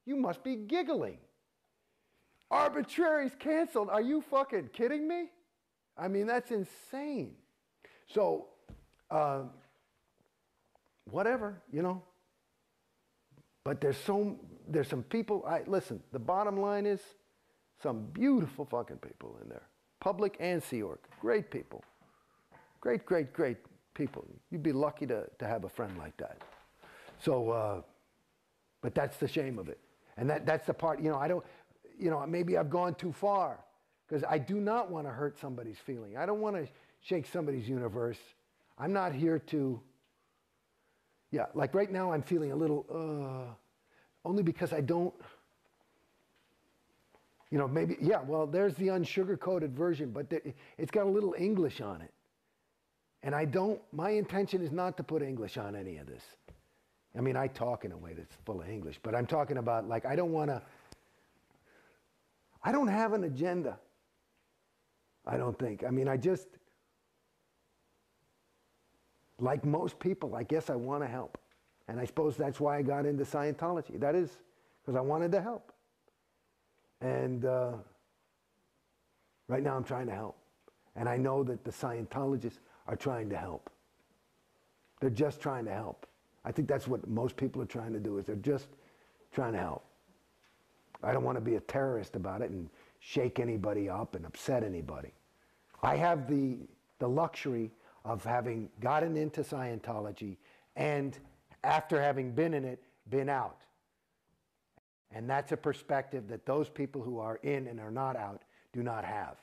You must be giggling. Arbitrary's canceled. Are you fucking kidding me? I mean, that's insane. So, whatever, you know. But there's some people, listen, the bottom line is some beautiful fucking people in there. Public and Sea Org. Great people. Great, great, great people. You'd be lucky to have a friend like that. So, but that's the shame of it. And that's the part, you know, I don't, you know, maybe I've gone too far because I do not want to hurt somebody's feeling. I don't want to shake somebody's universe. I'm not here to, yeah, like right now I'm feeling a little, only because I don't, you know, maybe, yeah, well, there's the unsugar-coated version, but it's got a little English on it. And my intention is not to put English on any of this. I mean, I talk in a way that's full of English, but I'm talking about, like, I don't have an agenda. I don't think. I mean, like most people, I guess I want to help. And I suppose that's why I got into Scientology. That is because I wanted to help. And right now I'm trying to help. And I know that the Scientologists are trying to help. They're just trying to help. I think that's what most people are trying to do, is they're just trying to help. I don't want to be a terrorist about it and shake anybody up and upset anybody. I have the luxury of having gotten into Scientology and, after having been in it, been out. And that's a perspective that those people who are in and are not out do not have.